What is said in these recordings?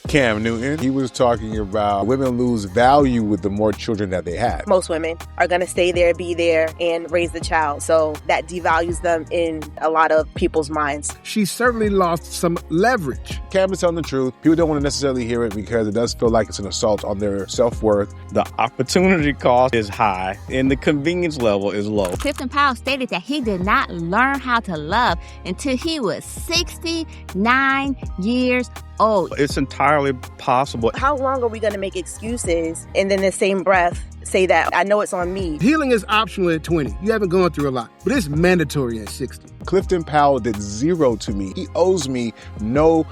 Cam Newton. He was talking about women lose value with the more children that they have. Most women are going to stay there, be there, and raise the child. So that devalues them in a lot of people's minds. She certainly lost some leverage. Cam is telling the truth. People don't want to necessarily hear it because it does feel like it's an assault on their self-worth. The opportunity cost is high and the convenience level is low. Clifton Powell stated that he did not learn how to love until he was 69 years old. It's entirely possible. How long are we going to make excuses and then in the same breath say that I know it's on me? Healing is optional at 20. You haven't gone through a lot, but it's mandatory at 60. Clifton Powell did zero to me. He owes me no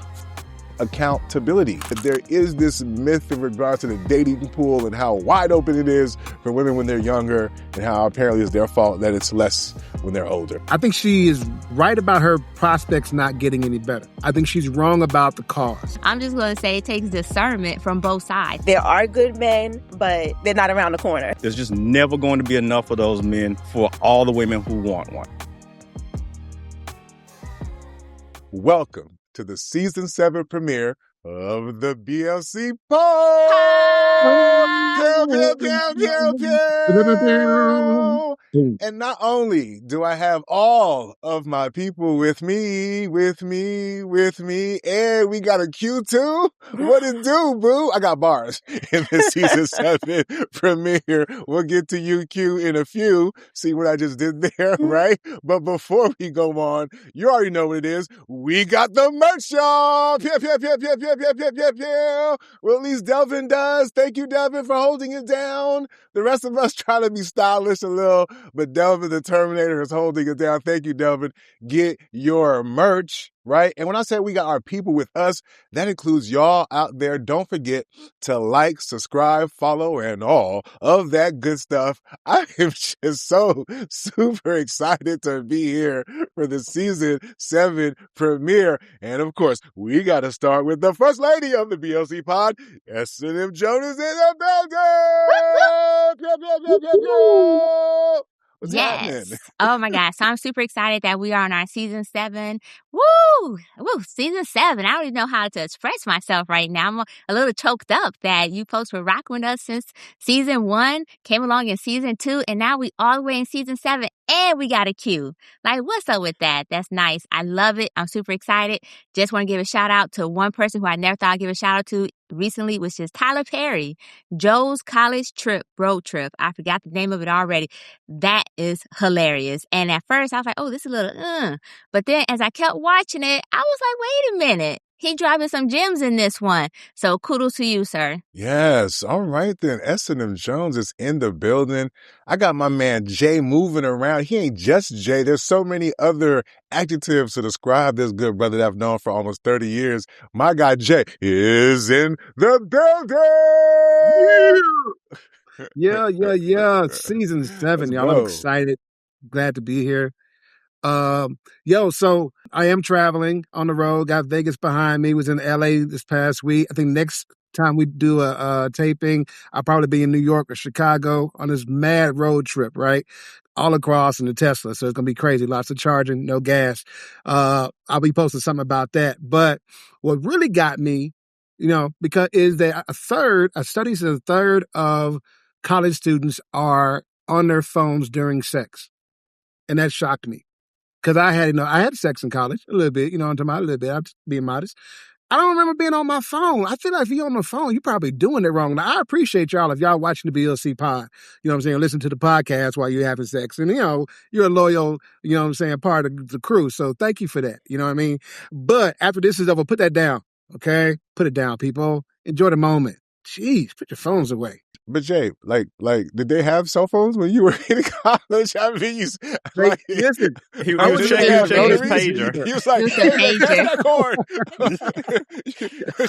accountability. There is this myth in regards to the dating pool and how wide open it is for women when they're younger and how apparently it's their fault that it's less when they're older. I think she is right about her prospects not getting any better. I think she's wrong about the cause. I'm just going to say it takes discernment from both sides. There are good men, but they're not around the corner. There's just never going to be enough of those men for all the women who want one. Welcome to the season 7 premiere of the BLC Pod. Pew, pew, pew, pew, pew. And not only do I have all of my people with me, and we got a Q too. What it do, boo? I got bars in the season 7 premiere. We'll get to you, Q, in a few. See what I just did there, right? But before we go on, you already know what it is. We got the merch, y'all. Pew, pew, pew, pew, pew, pew, pew, pew, pew. Well, at least Delvin does. Thank you, Delvin, for holding it down. The rest of us try to be stylish a little, but Delvin the Terminator is holding it down. Thank you, Delvin. Get your merch, right? And when I say we got our people with us, that includes y'all out there. Don't forget to like, subscribe, follow, and all of that good stuff. I am just so super excited to be here for the season 7 premiere. And of course, we got to start with the first lady of the BLC pod, SNM Jones is in the building. What's happening? Oh my gosh. So I'm super excited that we are on our season 7. Woo! Season 7. I don't even know how to express myself right now. I'm a little choked up that you folks were rocking with us since season 1, came along in season 2, and now we all the way in season 7, and we got a Q. Like, what's up with that? That's nice. I love it. I'm super excited. Just want to give a shout out to one person who I never thought I'd give a shout out to recently, which is Tyler Perry. Joe's college road trip. I forgot the name of it already. That is hilarious. And at first I was like, oh, this is a little, But then as I kept watching it, I was like, wait a minute. He driving some gems in this one. So kudos to you, sir. Yes. All right, then. S&M Jones is in the building. I got my man Jay moving around. He ain't just Jay. There's so many other adjectives to describe this good brother that I've known for almost 30 years. My guy Jay is in the building. Yeah. Season 7, y'all. I'm excited. Glad to be here. So I am traveling on the road. Got Vegas behind me. Was in LA this past week. I think next time we do a taping, I'll probably be in New York or Chicago on this mad road trip, right? All across in the Tesla. So it's going to be crazy. Lots of charging, no gas. I'll be posting something about that. But what really got me, because is that a study says a third of college students are on their phones during sex. And that shocked me. Because I had sex in college a little bit, I'm talking about a little bit. I'm just being modest. I don't remember being on my phone. I feel like if you're on the phone, you're probably doing it wrong. Now, I appreciate y'all if y'all watching the BLC pod, listen to the podcast while you're having sex. And, you're a loyal, part of the crew. So thank you for that. You know what I mean? But after this is over, put that down, okay? Put it down, people. Enjoy the moment. Jeez, put your phones away. But Jay, like, did they have cell phones when you were in college? I mean, listen, he was checking his pager. He was like, that cord.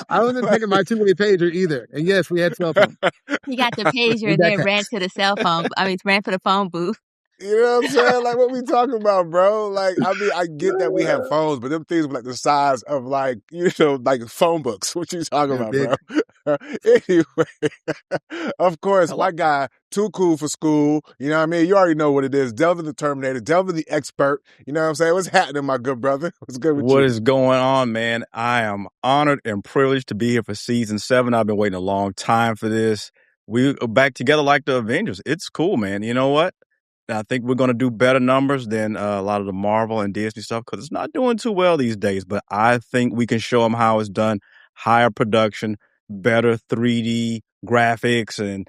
I wasn't taking my two-way pager either. And yes, we had cell phones. He got the pager and then ran to the cell phone. Ran for the phone booth. You know what I'm saying? Like, what we talking about, bro? Like, I mean, I get that we have phones, but them things were like the size of like phone books. What you talking about, bro? Anyway, of course, my guy, too cool for school. You know what I mean? You already know what it is. Delvin the Terminator, Delvin the Expert. You know what I'm saying? What's happening, my good brother? What's good with you? What is going on, man? I am honored and privileged to be here for season 7. I've been waiting a long time for this. We are back together like the Avengers. It's cool, man. You know what? I think we're going to do better numbers than a lot of the Marvel and Disney stuff because it's not doing too well these days. But I think we can show them how it's done. Higher production, better 3D graphics and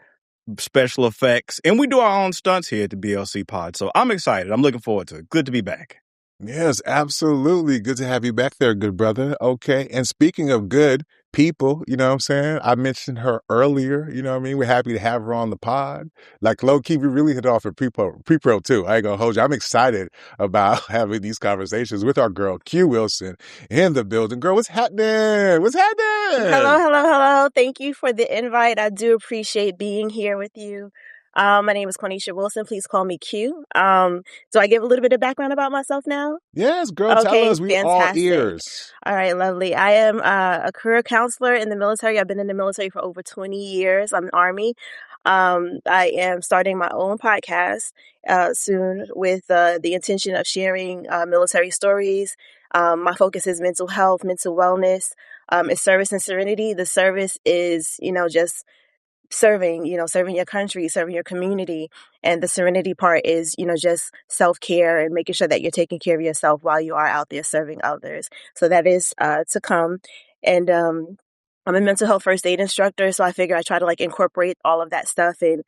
special effects. And we do our own stunts here at the BLC Pod. So I'm excited. I'm looking forward to it. Good to be back. Yes, absolutely. Good to have you back there, good brother. Okay. And speaking of good people, you know what I'm saying? I mentioned her earlier, you know what I mean? We're happy to have her on the pod. Like low key, we really hit off at pre-pro too. I ain't gonna hold you. I'm excited about having these conversations with our girl, Q Wilson, in the building. Girl, what's happening? What's happening? Hello. Thank you for the invite. I do appreciate being here with you. My name is Quanisha Wilson. Please call me Q. Do I give a little bit of background about myself now? Yes, girl, tell us. We all ears. All right, lovely. I am a career counselor in the military. I've been in the military for over 20 years. I'm Army. I am starting my own podcast soon with the intention of sharing military stories. My focus is mental health, mental wellness. It's service and serenity. The service is, just serving your country, serving your community. And the serenity part is, just self-care and making sure that you're taking care of yourself while you are out there serving others. So that is to come. And I'm a mental health first aid instructor. So I figure I try to incorporate all of that stuff. And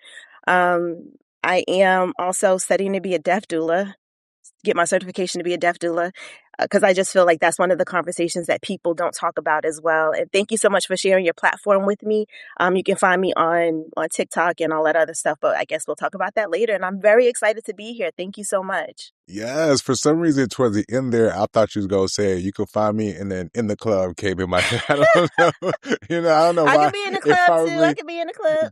I am also studying to be a death doula, get my certification to be a death doula, because I just feel like that's one of the conversations that people don't talk about as well. And thank you so much for sharing your platform with me. You can find me on TikTok and all that other stuff, but I guess we'll talk about that later. And I'm very excited to be here. Thank you so much. Yes, for some reason towards the end there, I thought you was going to say, you can find me, and then in the club came in my head. I don't know. I don't know why. I can be in the club too. I can be in the club.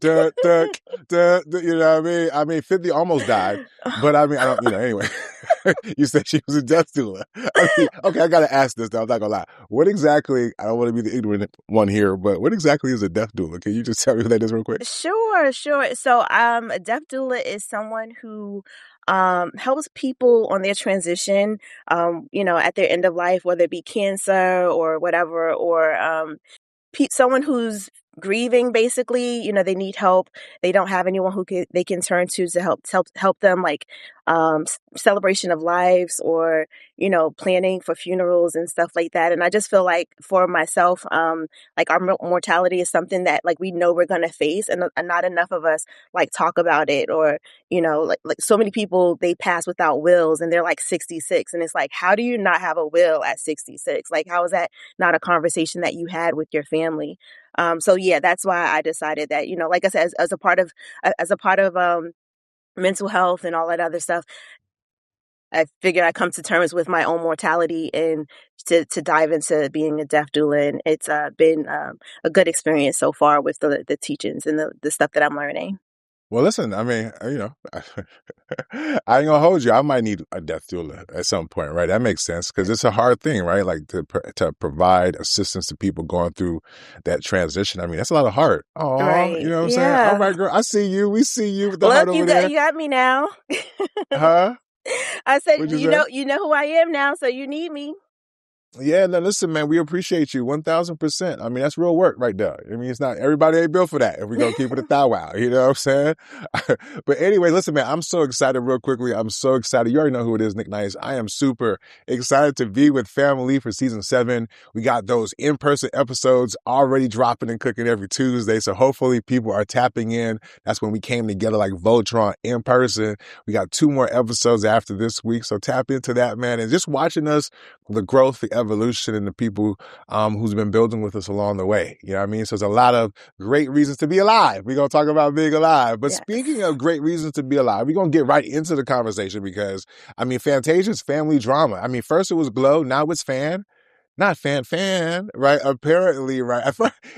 You know what I mean? I mean, 50 almost died, but I mean, I don't, anyway. You said she was a death doula. Okay, I got to ask this though. I'm not going to lie. What exactly, I don't want to be the ignorant one here, but what exactly is a death doula? Can you just tell me what that is real quick? Sure. So a death doula is someone who helps people on their transition, at their end of life, whether it be cancer or whatever, or someone who's grieving, basically, they need help. They don't have anyone who they can turn to help them, celebration of lives or, planning for funerals and stuff like that. And I just feel like for myself, our mortality is something that we know we're going to face, and not enough of us talk about it, or, so many people, they pass without wills and they're 66. And it's how do you not have a will at 66? How is that not a conversation that you had with your family? So yeah, that's why I decided that, like I said, as a part of mental health and all that other stuff, I figured I'd come to terms with my own mortality and to dive into being a death doula. And it's been a good experience so far with the teachings and the stuff that I'm learning. Well, listen, I mean, I ain't gonna hold you. I might need a death doula at some point, right? That makes sense because it's a hard thing, right? To provide assistance to people going through that transition. I mean, that's a lot of heart. Oh, right. You know what I'm saying? All right, girl, I see you. We see you with the heart over there. You got me now. Huh? I said, you know who I am now, so you need me. Yeah, no, listen, man, we appreciate you 1,000%. I mean, that's real work right there. I mean, it's not everybody ain't built for that if we're going to keep it a thou wow. You know what I'm saying? But anyway, listen, man, I'm so excited real quickly. I'm so excited. You already know who it is, Nic Nice. I am super excited to be with family for season 7. We got those in-person episodes already dropping and cooking every Tuesday. So hopefully people are tapping in. That's when we came together like Voltron in person. We got 2 more episodes after this week. So tap into that, man. And just watching us, the growth, the evolution, and the people who's been building with us along the way. You know what I mean? So there's a lot of great reasons to be alive. We're going to talk about being alive. But Speaking of great reasons to be alive, we're going to get right into the conversation because, I mean, Fantasia's family drama. I mean, first it was Glow, now it's Fan. Not fan, right? Apparently, right?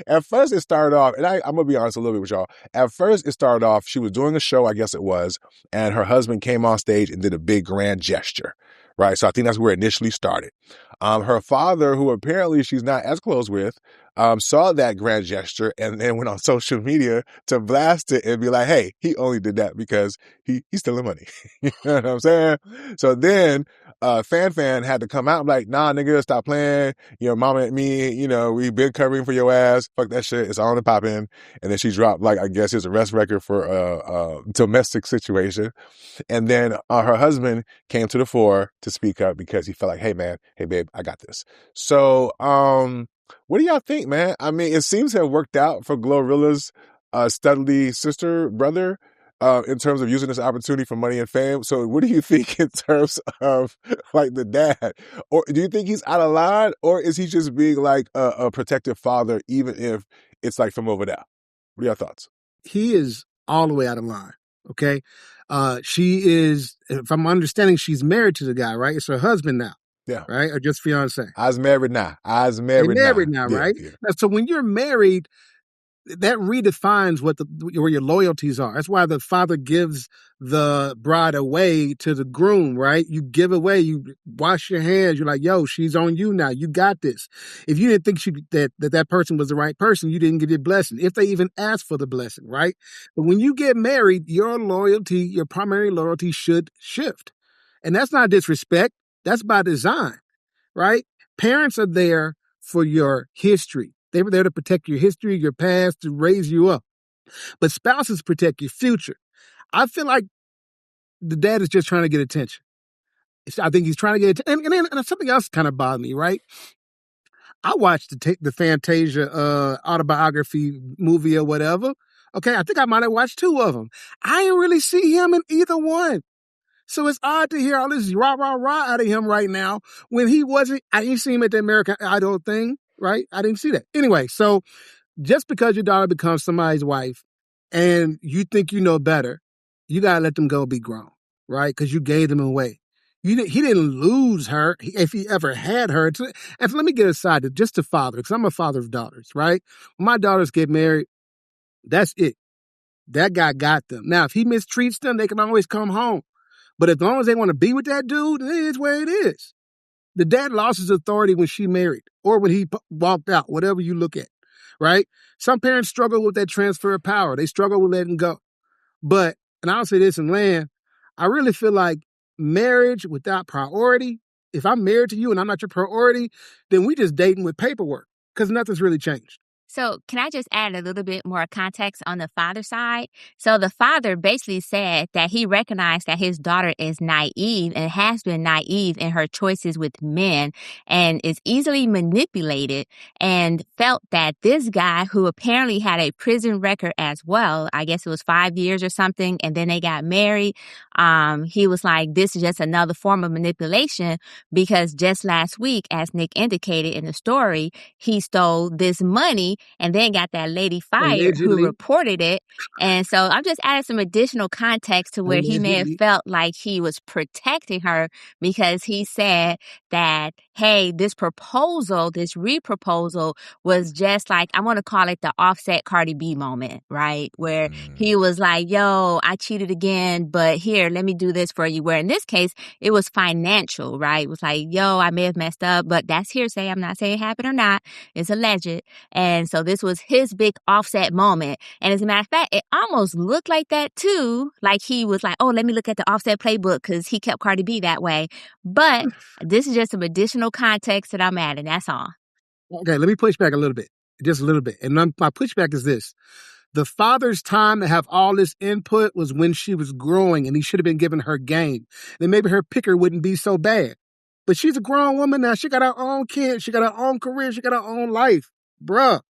At first it started off, and I'm going to be honest a little bit with y'all. At first it started off, she was doing a show, I guess it was, and her husband came on stage and did a big grand gesture, right? So I think that's where it initially started. Her father, who apparently she's not as close with, saw that grand gesture and then went on social media to blast it and be like, hey, he only did that because he's stealing money. You know what I'm saying? So then Fan had to come out and be like, nah, nigga, stop playing. Your mama and me, we've been covering for your ass. Fuck that shit. It's on and popping. And then she dropped, I guess his arrest record for a domestic situation. And then her husband came to the fore to speak up because he felt like, hey, man, hey, babe, I got this. So what do y'all think, man? I mean, it seems to have worked out for Glorilla's studly brother, in terms of using this opportunity for money and fame. So what do you think in terms of the dad? Or do you think he's out of line, or is he just being a protective father, even if it's from over there? What are your thoughts? He is all the way out of line. Okay. She is, if I'm understanding, she's married to the guy, right? It's her husband now. Yeah. Right? Or just fiance. I's married now, They're married now, right? Yeah. Now, so when you're married, that redefines where your loyalties are. That's why the father gives the bride away to the groom, right? You give away, you wash your hands. You're like, yo, she's on you now. You got this. If you didn't think that person was the right person, you didn't get your blessing. If they even asked for the blessing, right? But when you get married, your primary loyalty should shift. And that's not disrespect. That's by design, right? Parents are there for your history. They were there to protect your history, your past, to raise you up. But spouses protect your future. I feel like the dad is just trying to get attention. I think he's trying to get attention. And something else kind of bothered me, right? I watched the Fantasia autobiography movie or whatever. Okay, I think I might have watched 2 of them. I didn't really see him in either one. So it's odd to hear all this rah, rah, rah out of him right now when I didn't see him at the American Idol thing, right? I didn't see that. Anyway, so just because your daughter becomes somebody's wife and you think you know better, you got to let them go be grown, right? Because you gave them away. He didn't lose her if he ever had her. And let me get aside just to father, because I'm a father of daughters, right? When my daughters get married, that's it. That guy got them. Now, if he mistreats them, they can always come home. But as long as they want to be with that dude, it is where it is. The dad lost his authority when she married or when he walked out, whatever you look at, right? Some parents struggle with that transfer of power. They struggle with letting go. But, and I'll say this in land, I really feel like marriage without priority, if I'm married to you and I'm not your priority, then we just dating with paperwork because nothing's really changed. So can I just add a little bit more context on the father side? So the father basically said that he recognized that his daughter is naive and has been naive in her choices with men and is easily manipulated, and felt that this guy, who apparently had a prison record as well, I guess it was 5 years or something, and then they got married, he was like, this is just another form of manipulation, because just last week, as Nick indicated in the story, he stole this money and then got that lady fired who reported it. And so I'm just adding some additional context to where he may have felt like he was protecting her, because he said that, hey, this re-proposal was just like, I want to call it the Offset Cardi B moment, right? Where he was like, yo, I cheated again, but here, let me do this for you. Where in this case, it was financial, right? It was like, yo, I may have messed up, but that's hearsay. I'm not saying it happened or not. It's alleged. And so this was his big Offset moment. And as a matter of fact, it almost looked like that too. Like he was like, oh, let me look at the Offset playbook because he kept Cardi B that way. But this is just some additional context that I'm adding. That's all. Okay, let me push back a little bit. Just a little bit. And my pushback is this. The father's time to have all this input was when she was growing, and he should have been giving her game. Then maybe her picker wouldn't be so bad. But she's a grown woman now. She got her own kids. She got her own career. She got her own life. Bruh,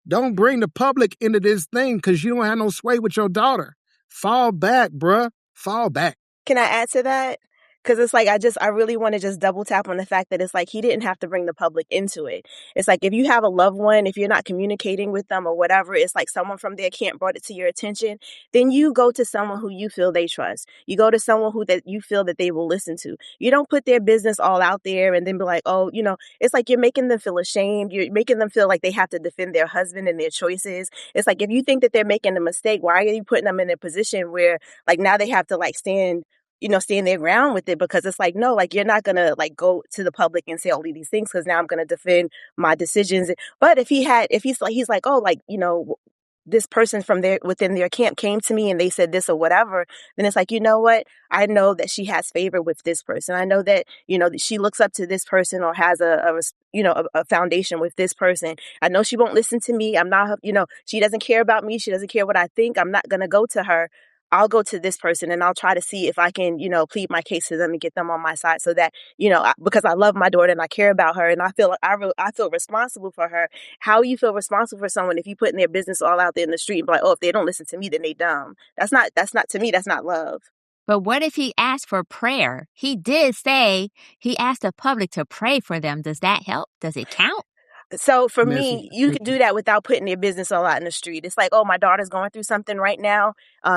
don't bring the public into this thing because you don't have no sway with your daughter. Fall back, bruh. Fall back. Can I add to that? Because it's like, I really want to just double tap on the fact that it's like he didn't have to bring the public into it. It's like, if you have a loved one, if you're not communicating with them or whatever, it's like someone from their camp brought it to your attention, then you go to someone who you feel they trust. You go to someone that you feel that they will listen to. You don't put their business all out there and then be like, oh, it's like you're making them feel ashamed. You're making them feel like they have to defend their husband and their choices. It's like, if you think that they're making a mistake, why are you putting them in a position where like now they have to like stand stand their ground with it, because it's like, no, like, you're not gonna like go to the public and say all of these things, because now I'm gonna defend my decisions. But if he's like, oh, like, this person from within their camp came to me and they said this or whatever, then it's like, you know what? I know that she has favor with this person. I know that, that she looks up to this person or has a foundation with this person. I know she won't listen to me. I'm not, she doesn't care about me. She doesn't care what I think. I'm not going to go to her. I'll go to this person and I'll try to see if I can, plead my case to them and get them on my side, so that, because I love my daughter and I care about her and I feel like I feel responsible for her. How you feel responsible for someone if you putting their business all out there in the street and be like, oh, if they don't listen to me, then they dumb. That's not, to me, that's not love. But what if he asked for prayer? He did say he asked the public to pray for them. Does that help? Does it count? So for me, you can do that without putting their business all out in the street. It's like, oh, my daughter's going through something right now.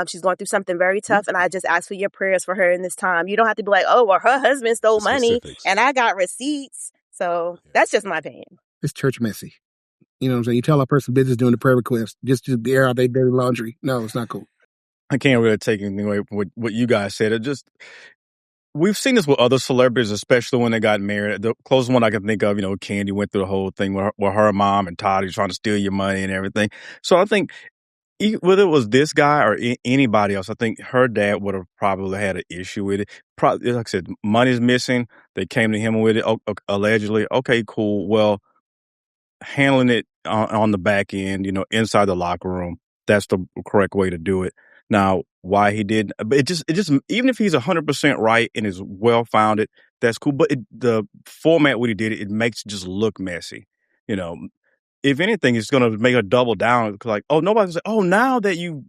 She's going through something very tough, and I just ask for your prayers for her in this time. You don't have to be like, oh, well, her husband stole money and I got receipts. So that's just my opinion. It's church messy. You know what I'm saying? You tell a person business doing the prayer request just to air out their dirty laundry. No, it's not cool. I can't really take anything away from what you guys said. We've seen this with other celebrities, especially when they got married. The closest one I can think of, Candy went through the whole thing with her mom and Todd trying to steal your money and everything. So I think whether it was this guy or anybody else, I think her dad would have probably had an issue with it. Probably, like I said, money's missing. They came to him with it, allegedly. Okay, cool. Well, handling it on the back end, inside the locker room, that's the correct way to do it. Now, why he did, but it just even if he's 100% right and is well founded, that's cool. But the format what he did, it makes it just look messy. If anything, it's going to make a double down. Like, oh, nobody's like, oh, now that you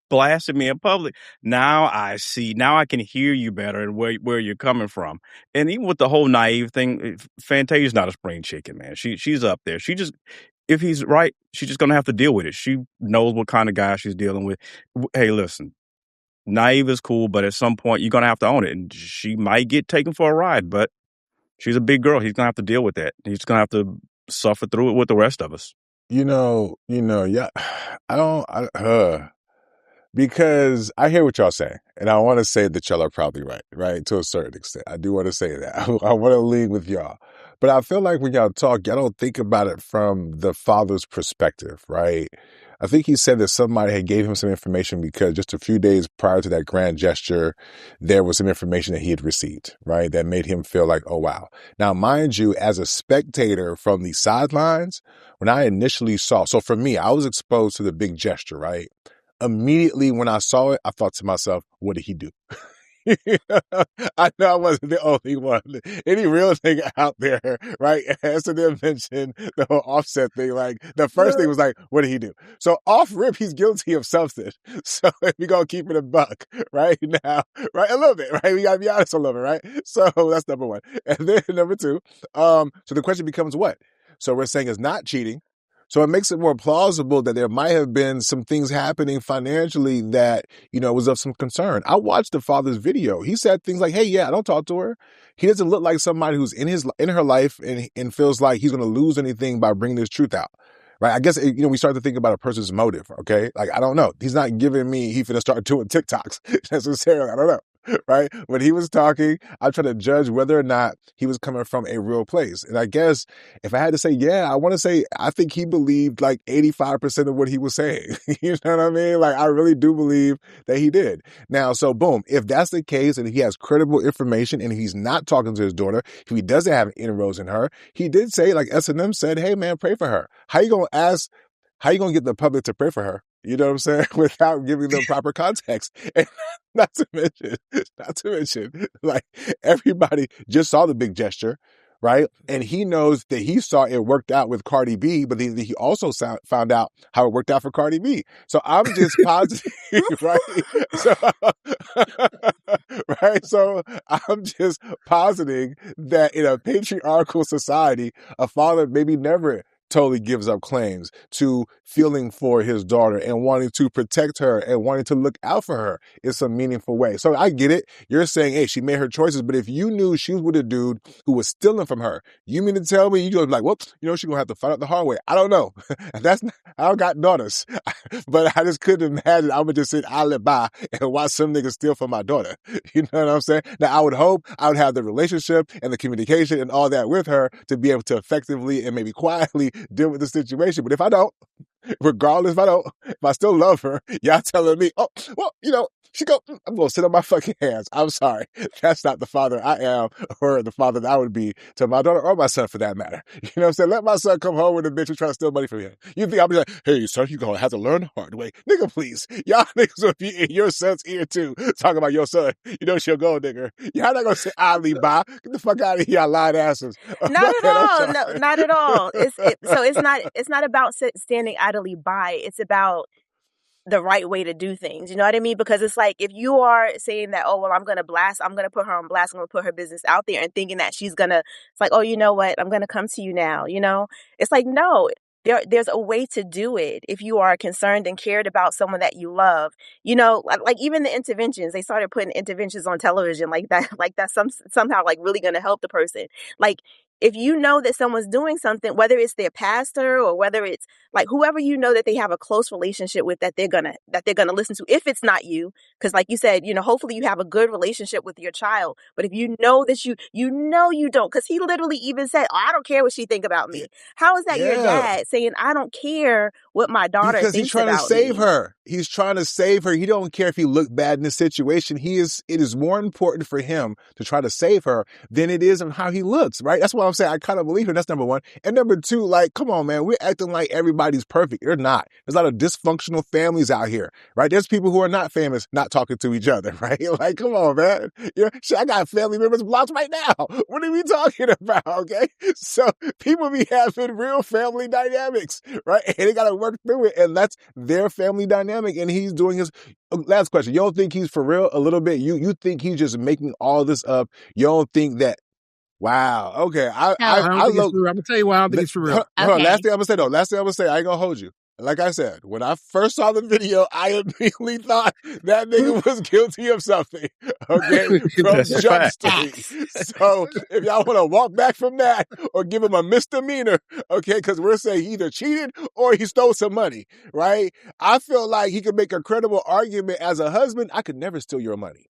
blasted me in public, now I see, now I can hear you better and where you're coming from. And even with the whole naive thing, Fantasia's not a spring chicken, man. She's up there. If he's right, she's just going to have to deal with it. She knows what kind of guy she's dealing with. Hey, listen, naive is cool, but at some point you're going to have to own it. And she might get taken for a ride, but she's a big girl. He's going to have to deal with that. He's going to have to suffer through it with the rest of us. Yeah, because I hear what y'all saying, and I want to say that y'all are probably right, to a certain extent. I do want to say that. I want to lean with y'all. But I feel like when y'all talk, y'all don't think about it from the father's perspective, right? I think he said that somebody had gave him some information because just a few days prior to that grand gesture, there was some information that he had received, right? That made him feel like, oh, wow. Now, mind you, as a spectator from the sidelines, when I initially saw, so for me, I was exposed to the big gesture, right? Immediately when I saw it, I thought to myself, what did he do? I know I wasn't the only one. Any real thing out there, right? S&M mentioned the whole Offset thing. Like, the first thing was like, what did he do? So off rip, he's guilty of something. So if we're going to keep it a buck right now, right? A little bit, right? We got to be honest a little bit, right? So that's number one. And then number two, so the question becomes what? So we're saying it's not cheating. So it makes it more plausible that there might have been some things happening financially that, was of some concern. I watched the father's video. He said things like, hey, yeah, I don't talk to her. He doesn't look like somebody who's in her life and feels like he's going to lose anything by bringing this truth out. Right. I guess, we start to think about a person's motive. OK, like, I don't know. He's not giving me he finna start doing TikToks necessarily. I don't know. Right. When he was talking, I'm trying to judge whether or not he was coming from a real place. And I guess if I had to say, yeah, I think he believed like 85% of what he was saying. You know what I mean? Like, I really do believe that he did. Now, so boom, if that's the case and he has credible information and he's not talking to his daughter, if he doesn't have inroads in her, he did say, like S&M said, hey, man, pray for her. How you going to get the public to pray for her? You know what I'm saying? Without giving them proper context. And not to mention, like, everybody just saw the big gesture, right? And he knows that he saw it worked out with Cardi B, but he also found out how it worked out for Cardi B. So I'm just positive, right? So, right? So I'm just positing that in a patriarchal society, a father maybe never totally gives up claims to feeling for his daughter and wanting to protect her and wanting to look out for her in some meaningful way. So I get it. You're saying, hey, she made her choices, but if you knew she was with a dude who was stealing from her, you mean to tell me you just like, whoops, she's gonna have to find out the hard way. I don't know. I don't got daughters, but I just couldn't imagine I would just sit idly by and watch some nigga steal from my daughter. You know what I'm saying? Now, I would hope I would have the relationship and the communication and all that with her to be able to effectively and maybe quietly deal with the situation. But if I don't, regardless if I still love her, y'all telling me, oh, well, I'm going to sit on my fucking hands. I'm sorry. That's not the father I am or the father that I would be to my daughter or my son for that matter. You know what I'm saying? Let my son come home with a bitch who tries to steal money from him. You think I'll be like, hey, son, you're going to have to learn the hard way. Nigga, please. Y'all niggas will be in your son's ear too, talking about your son. She'll go, nigga. Y'all not going to say idly by. Get the fuck out of here, y'all lying asses. Not at all. No, not at all. It's not about standing idly by. It's about the right way to do things. You know what I mean? Because it's like, if you are saying that, oh, well, I'm going to put her on blast, I'm going to put her business out there and thinking that it's like, oh, you know what? I'm going to come to you now. It's like, no, there's a way to do it. If you are concerned and cared about someone that you love, like even the interventions, they started putting interventions on television like that's somehow like really going to help the person. Like, if you know that someone's doing something, whether it's their pastor or whether it's like whoever that they have a close relationship with, that they're gonna listen to, if it's not you, because like you said, hopefully you have a good relationship with your child. But if you know that you don't, because he literally even said, oh, I don't care what she think about me. How is that your dad saying, I don't care what my daughter because thinks he's trying about to save me? her. He's trying to save her. He don't care if he looked bad in this situation. It is more important for him to try to save her than it is on how he looks, right? That's why I'm saying I kind of believe him. That's number one. And number two, like, come on, man, we're acting like everybody's perfect. They're not. There's a lot of dysfunctional families out here, right? There's people who are not famous, not talking to each other, right? Like, come on, man. Shit, I got family members blocked right now. What are we talking about, okay? So people be having real family dynamics, right? And they got to work through it. And that's their family dynamic. And he's doing his... Last question. You don't think he's for real a little bit? You think he's just making all this up? You don't think that... Wow. Okay. I don't think it's for real. I'm gonna tell you why I don't think it's for real. Hold on. Last thing I'm gonna say, I ain't gonna hold you. Like I said, when I first saw the video, I immediately thought that nigga was guilty of something. Okay, from Jump Street. So if y'all want to walk back from that or give him a misdemeanor, okay, because we're saying he either cheated or he stole some money, right? I feel like he could make a credible argument as a husband. I could never steal your money.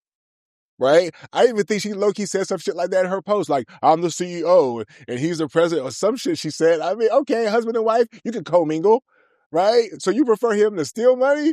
Right? I even think she low-key said some shit like that in her post, like, I'm the CEO and he's the president, or some shit she said. I mean, okay, husband and wife, you can commingle, right? So you prefer him to steal money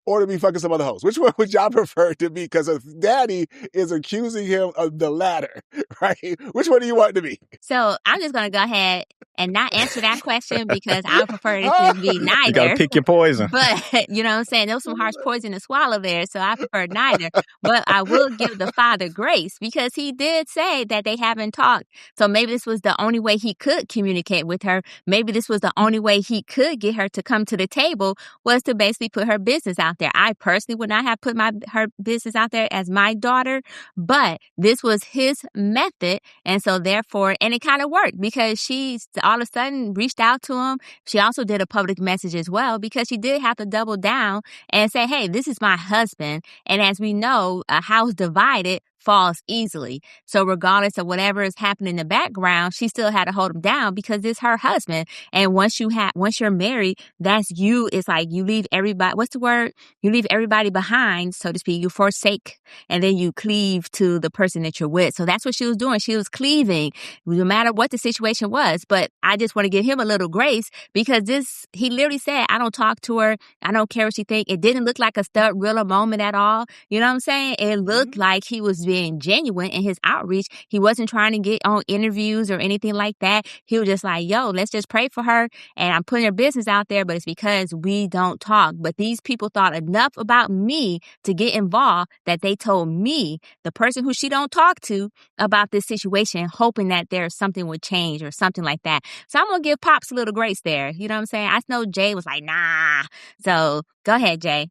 or to be fucking some other host? Which one would y'all prefer to be? Because if daddy is accusing him of the latter, right? Which one do you want to be? So I'm just going to go ahead and not answer that question because I would prefer it to be neither. You got to pick your poison. But, you know what I'm saying? There was some harsh poison to swallow there, so I prefer neither. But I will give the father grace because he did say that they haven't talked. So maybe this was the only way he could communicate with her. Maybe this was the only way he could get her to come to the table was to basically put her business out there. I personally would not have put her business out there as my daughter, but this was his method. And so therefore, and it kind of worked because she all of a sudden reached out to him. She also did a public message as well because she did have to double down and say, hey, this is my husband. And as we know, a house divided falls easily. So regardless of whatever is happening in the background, she still had to hold him down because it's her husband. And once you're married, that's you. It's like you leave everybody. What's the word? You leave everybody behind, so to speak. You forsake, and then you cleave to the person that you're with. So that's what she was doing. She was cleaving, no matter what the situation was. But I just want to give him a little grace because he literally said, I don't talk to her. I don't care what she think. It didn't look like a stud real moment at all. You know what I'm saying? It looked like he was being genuine in his outreach. He wasn't trying to get on interviews or anything like that. He was just like, yo, let's just pray for her. And I'm putting her business out there, but it's because we don't talk. But these people thought enough about me to get involved that they told me, the person who she don't talk to, about this situation, hoping that there's something would change or something like that. So I'm going to give Pops a little grace there. You know what I'm saying? I know Jay was like, nah. So go ahead, Jay.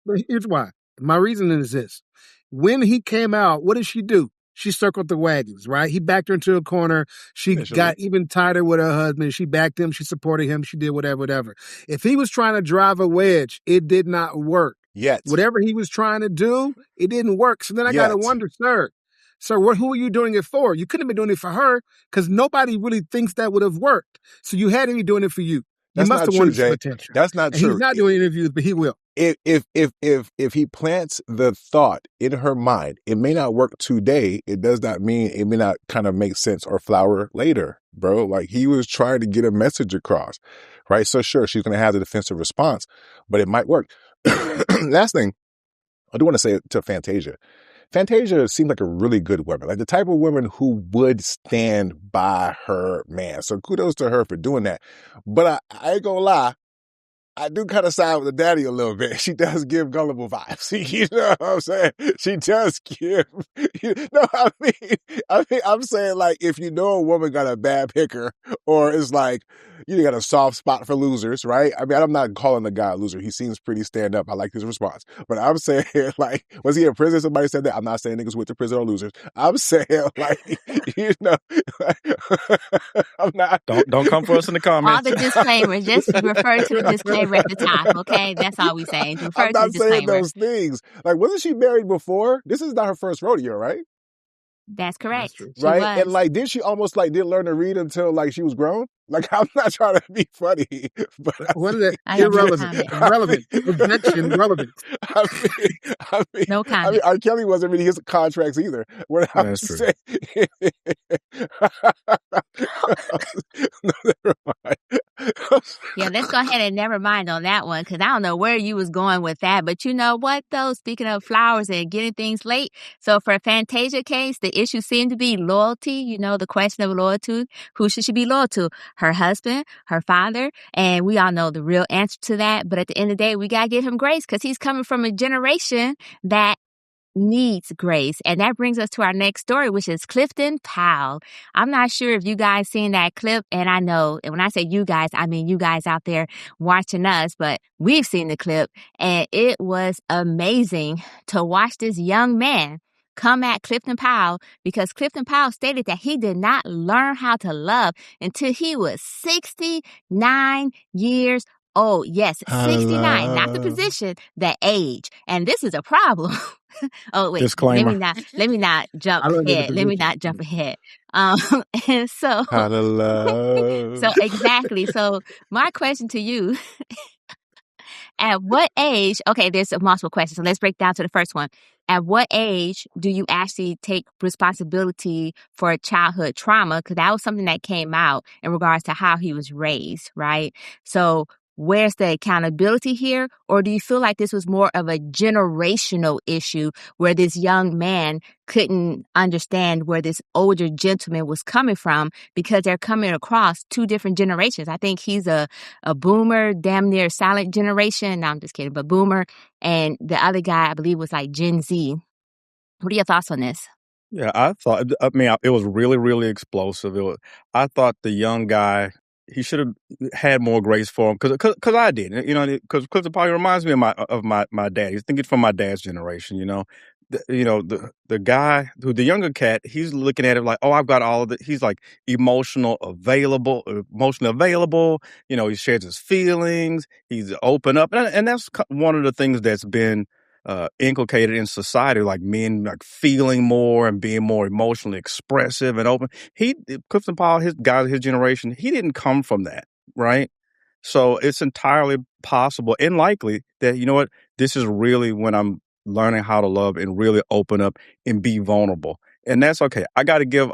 But here's why. My reasoning is this. When he came out, what did she do? she circled the wagons, right? He backed her into a corner. She Initially. got even tighter with her husband. She backed him. She supported him. She did whatever. If he was trying to drive a wedge, it did not work. Yet. Whatever he was trying to do, it didn't work. So then I got to wonder, sir, who are you doing it for? You couldn't have been doing it for her because nobody really thinks that would have worked. So you had to be doing it for you. You That's must not have true, wanted some Jay. attention. That's not And true. he's not doing interviews, but he will. If he plants the thought in her mind, it may not work today. It does not mean it may not kind of make sense or flower later, bro. Like, he was trying to get a message across, right? So sure, she's going to have the defensive response, but it might work. Last thing I do want to say to Fantasia. Fantasia seemed like a really good woman, like the type of woman who would stand by her man. So kudos to her for doing that. But I ain't gonna lie, I do kind of side with the daddy a little bit. She does give gullible vibes. You know what I'm saying? She does give. I'm saying, like, if you know a woman got a bad picker, or it's like you got a soft spot for losers, right? I mean, I'm not calling the guy a loser. He seems pretty stand up. I like his response. But I'm saying, like, was he in prison? Somebody said that. I'm not saying niggas went to prison are losers. I'm saying, like, you know, I'm not. Don't come for us in the comments. All the disclaimers, just refer to the disclaimer at the top, okay? That's all we saying. Refer I'm to the not saying disclaimer. those things. Like, wasn't she married before? This is not her first rodeo, right? That's correct. true. She Right? was. And like, did she almost like didn't learn to read until like she was grown? Like, I'm not trying to be funny, but What is it? I have no Irrelevant. comment. Relevant. Objection. Relevant. No I comment. mean, R. Kelly wasn't reading his contracts either. What I'm That's true. saying, no, never mind. Yeah, let's go ahead and never mind on that one, because I don't know where you was going with that. But you know what, though? Speaking of flowers and getting things late, so for a Fantasia case, the issue seemed to be loyalty. You know, the question of loyalty. Who should she be loyal to? Her husband, her father, and we all know the real answer to that. But at the end of the day, we got to give him grace because he's coming from a generation that needs grace. And that brings us to our next story, which is Clifton Powell. I'm not sure if you guys seen that clip, and I know, and when I say you guys, I mean you guys out there watching us, but we've seen the clip, and it was amazing to watch this young man come at Clifton Powell, because Clifton Powell stated that he did not learn how to love until he was 69 years old. Yes, 69, not the position, the age. And this is a problem. Oh, wait. Disclaimer. Let me not jump I don't get ahead. the Let me position. not jump ahead. And so, How to love. so exactly. So my question to you, at what age, okay, there's multiple questions. So let's break down to the first one. At what age do you actually take responsibility for childhood trauma? Because that was something that came out in regards to how he was raised, right? So where's the accountability here? Or do you feel like this was more of a generational issue where this young man couldn't understand where this older gentleman was coming from because they're coming across two different generations? I think he's a boomer, damn near silent generation. No, I'm just kidding, but boomer. And the other guy, I believe, was like Gen Z. What are your thoughts on this? Yeah, I mean, it was really, really explosive. I thought the young guy, he should have had more grace for him, because I did, you know, because it probably reminds me of my dad. He's thinking from my dad's generation, you know. The guy the younger cat, he's looking at it like, oh, I've got all of it. He's like emotionally available. You know, he shares his feelings. He's open up, and that's one of the things that's been inculcated in society, like men like feeling more and being more emotionally expressive and open. Clifton Powell, his generation, he didn't come from that, right? So it's entirely possible and likely that, you know what, this is really when I'm learning how to love and really open up and be vulnerable. And that's okay. I gotta give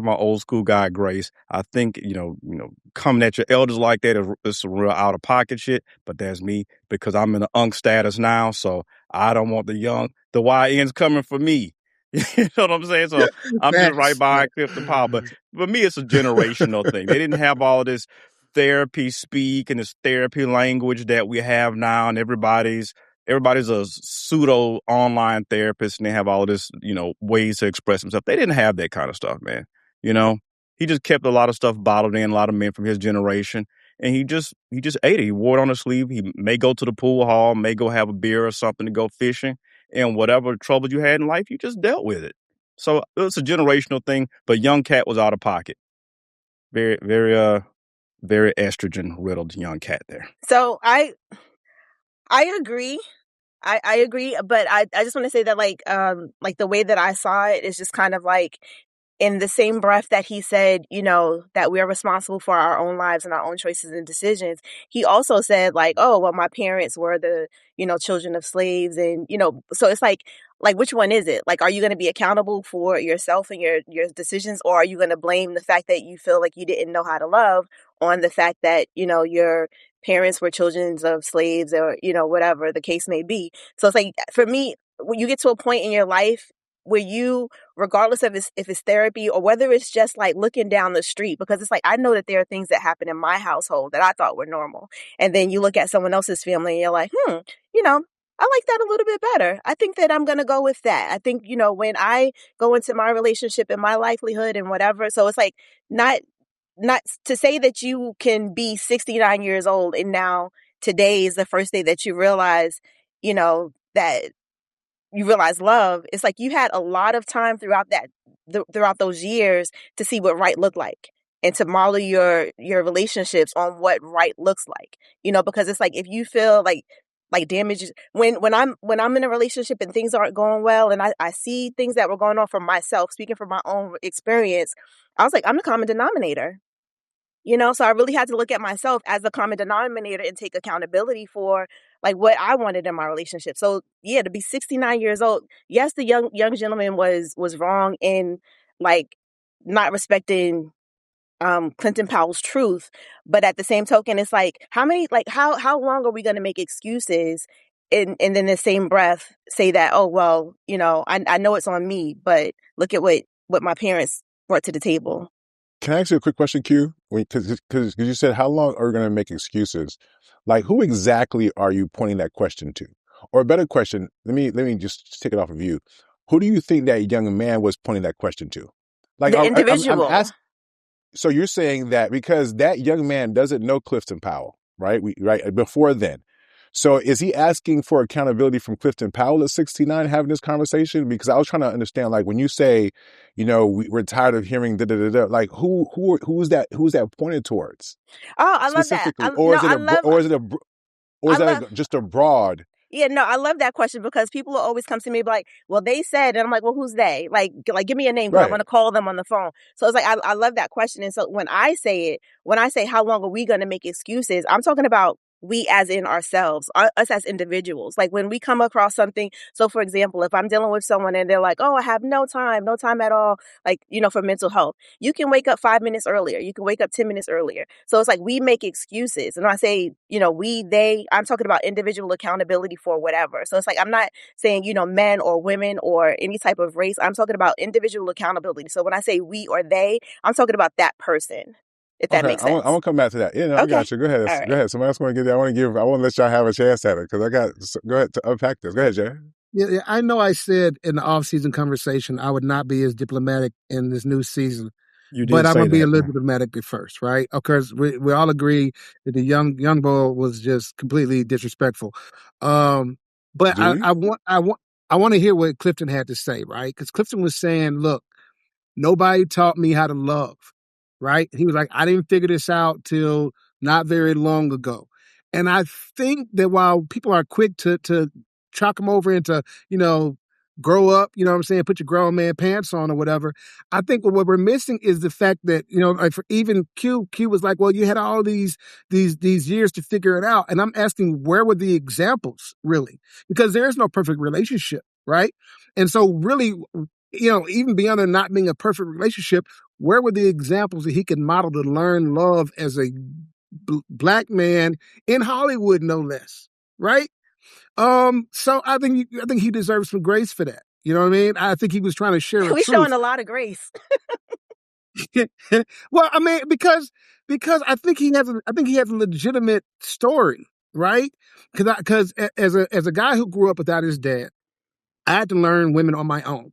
my old school guy grace. I think, you know, coming at your elders like that is some real out of pocket shit, but that's me because I'm in the unk status now. So I don't want the YNs coming for me. You know what I'm saying? So I'm just right behind Clifton Powell. But for me, it's a generational thing. They didn't have all this therapy speak and this therapy language that we have now, and everybody's a pseudo online therapist, and they have all this, you know, ways to express themselves. They didn't have that kind of stuff, man. You know, he just kept a lot of stuff bottled in, a lot of men from his generation, and he just ate it. He wore it on his sleeve. He may go to the pool hall, may go have a beer or something to go fishing, and whatever trouble you had in life, you just dealt with it. So it was a generational thing, but young cat was out of pocket. Very, very, very estrogen riddled young cat there. So I agree. I agree, but I just want to say that like the way that I saw it is just kind of like in the same breath that he said, you know, that we are responsible for our own lives and our own choices and decisions. He also said like, oh, well, my parents were the, you know, children of slaves. And, you know, so it's like, which one is it? Like, are you going to be accountable for yourself and your decisions? Or are you going to blame the fact that you feel like you didn't know how to love on the fact that, you know, your parents were children of slaves or, you know, whatever the case may be. So it's like, for me, when you get to a point in your life where you, regardless of if it's therapy or whether it's just like looking down the street, because it's like, I know that there are things that happen in my household that I thought were normal. And then you look at someone else's family and you're like, you know, I like that a little bit better. I think that I'm going to go with that. I think, you know, when I go into my relationship and my livelihood and whatever, so it's like not to say that you can be 69 years old and now today is the first day that you realize, you know, that you realize love. It's like you had a lot of time throughout those years to see what right looked like and to model your relationships on what right looks like, you know, because it's like if you feel like damage when I'm in a relationship and things aren't going well and I see things that were going on for myself, speaking from my own experience, I was like, I'm the common denominator. You know, so I really had to look at myself as the common denominator and take accountability for like what I wanted in my relationship. So yeah, to be 69 years old, yes, the young gentleman was wrong in like not respecting Clifton Powell's truth, but at the same token, it's like how long are we going to make excuses and then in the same breath say that, oh well, you know, I know it's on me, but look at what my parents brought to the table. Can I ask you a quick question, Q? Because you said, how long are we going to make excuses? Like, who exactly are you pointing that question to? Or a better question, let me just take it off of you. Who do you think that young man was pointing that question to? Like, The individual. I'm asking. So you're saying that because that young man doesn't know Clifton Powell, right? Right before then. So is he asking for accountability from Clifton Powell at 69 having this conversation? Because I was trying to understand, like, when you say, you know, we're tired of hearing da-da-da-da, like who's that pointed towards? Oh, I love that. Or is that just a broad? Yeah, no, I love that question because people will always come to me like, well, they said, and I'm like, well, who's they? Like give me a name because I want to call them on the phone. So it's like, I love that question. And so when I say how long are we going to make excuses? I'm talking about we as in ourselves, us as individuals. Like when we come across something, so for example, if I'm dealing with someone and they're like, oh, I have no time at all, like, you know, for mental health, you can wake up 5 minutes earlier. You can wake up 10 minutes earlier. So it's like we make excuses. And when I say, you know, I'm talking about individual accountability for whatever. So it's like, I'm not saying, you know, men or women or any type of race. I'm talking about individual accountability. So when I say we or they, I'm talking about that person. If that makes sense. I want to come back to that. Yeah, no, okay. I got you. Go ahead. Right. Go ahead. Somebody else want to get that. I want to let y'all have a chance at it because go ahead to unpack this. Go ahead, Jay. Yeah, I know I said in the off-season conversation I would not be as diplomatic in this new season. You did but I'm going to be a little diplomatic at first, right? Of course, we all agree that the young boy was just completely disrespectful. But I want to hear what Clifton had to say, right? Because Clifton was saying, look, nobody taught me how to love, right? He was like, I didn't figure this out till not very long ago. And I think that while people are quick to chalk him over into, you know, grow up, you know what I'm saying, put your grown man pants on or whatever, I think what we're missing is the fact that, you know, like for even Q was like, well, you had all these years to figure it out. And I'm asking, where were the examples, really? Because there is no perfect relationship, right? And so really, you know, even beyond there not being a perfect relationship, where were the examples that he could model to learn love as a black man in Hollywood, no less, right? So I think he deserves some grace for that. You know what I mean? I think he was trying to share a truth. We're showing a lot of grace. Well, I mean, because I think he has a legitimate story, right? Because as a guy who grew up without his dad, I had to learn women on my own.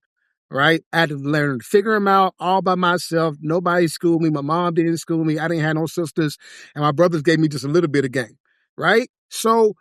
Right? I had to learn to figure them out all by myself. Nobody schooled me. My mom didn't school me. I didn't have no sisters. And my brothers gave me just a little bit of game. Right? So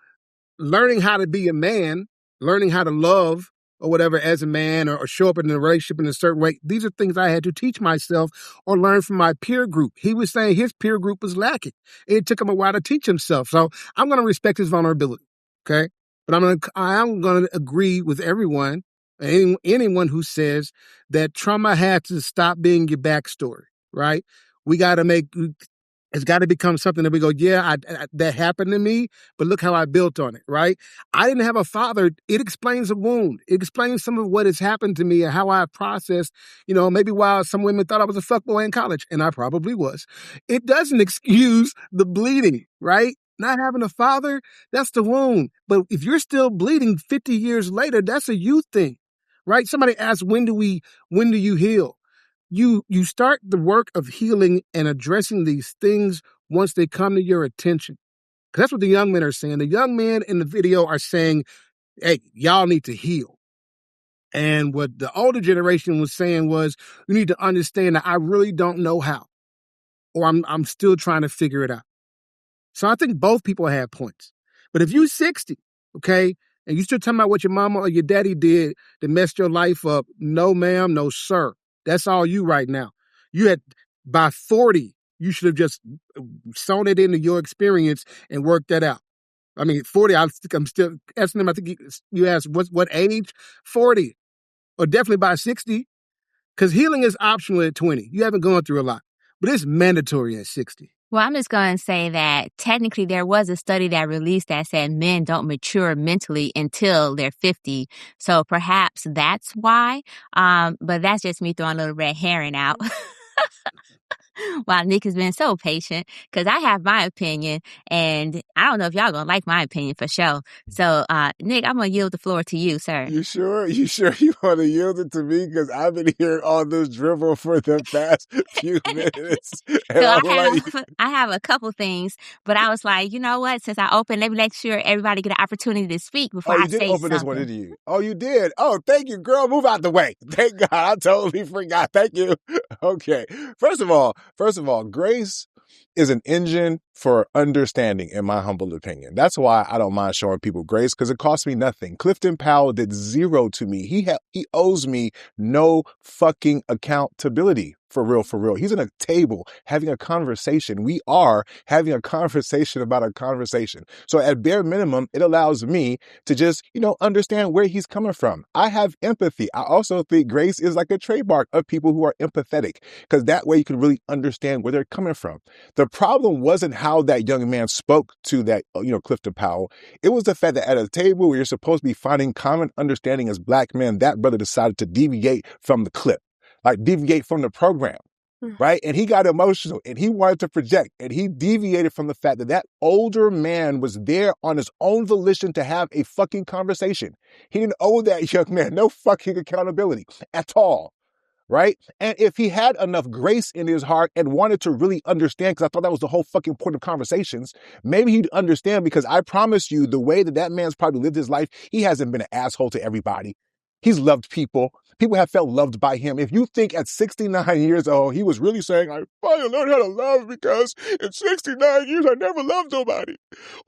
learning how to be a man, learning how to love, or whatever as a man, or show up in a relationship in a certain way. These are things I had to teach myself or learn from my peer group. He was saying his peer group was lacking. It took him a while to teach himself. So I'm going to respect his vulnerability. Okay. But I am going to agree with everyone, anyone who says that trauma has to stop being your backstory, right? It's got to become something that we go, yeah, that happened to me, but look how I built on it, right? I didn't have a father. It explains a wound. It explains some of what has happened to me and how I processed, maybe while some women thought I was a fuckboy in college, and I probably was. It doesn't excuse the bleeding, right? Not having a father, that's the wound. But if you're still bleeding 50 years later, that's a you thing, right? Somebody asked, when do you heal? You start the work of healing and addressing these things once they come to your attention. Because that's what the young men are saying. The young men in the video are saying, hey, y'all need to heal. And what the older generation was saying was, you need to understand that I really don't know how, or I'm still trying to figure it out. So I think both people have points. But if you're 60, okay, and you still talking about what your mama or your daddy did that messed your life up, no ma'am, no sir. That's all you right now. By 40, you should have just sewn it into your experience and worked that out. I mean, 40, I'm still, S&M, I think you asked what age? 40, or definitely by 60, because healing is optional at 20. You haven't gone through a lot, but it's mandatory at 60. Well, I'm just going to say that technically there was a study that released that said men don't mature mentally until they're 50. So perhaps that's why. But that's just me throwing a little red herring out. Wow, Nick has been so patient because I have my opinion, and I don't know if y'all gonna like my opinion for sure. So, Nick, I'm gonna yield the floor to you, sir. You sure you want to yield it to me? Because I've been hearing all this dribble for the past few minutes. And So I have a couple things, but I was like, you know what? Since I opened, let me make sure everybody get an opportunity to speak before I say something. Oh, you did open this one, didn't you? Oh, you did. Oh, thank you, girl. Move out the way. Thank God. I totally forgot. Thank you. Okay. First of all, grace is an engine for understanding, in my humble opinion. That's why I don't mind showing people grace, because it costs me nothing. Clifton Powell did zero to me. He owes me no fucking accountability. For real. He's at a table having a conversation. We are having a conversation about a conversation. So at bare minimum, it allows me to just, understand where he's coming from. I have empathy. I also think grace is like a trademark of people who are empathetic, because that way you can really understand where they're coming from. The problem wasn't how that young man spoke to that, Clifton Powell. It was the fact that at a table where you're supposed to be finding common understanding as black men, that brother decided to deviate from the clip. Like deviate from the program, right? And he got emotional and he wanted to project, and he deviated from the fact that older man was there on his own volition to have a fucking conversation. He didn't owe that young man no fucking accountability at all, right? And if he had enough grace in his heart and wanted to really understand, because I thought that was the whole fucking point of conversations, maybe he'd understand, because I promise you, the way that man's probably lived his life, he hasn't been an asshole to everybody. He's loved people. People have felt loved by him. If you think at 69 years old, he was really saying, I finally learned how to love because in 69 years, I never loved nobody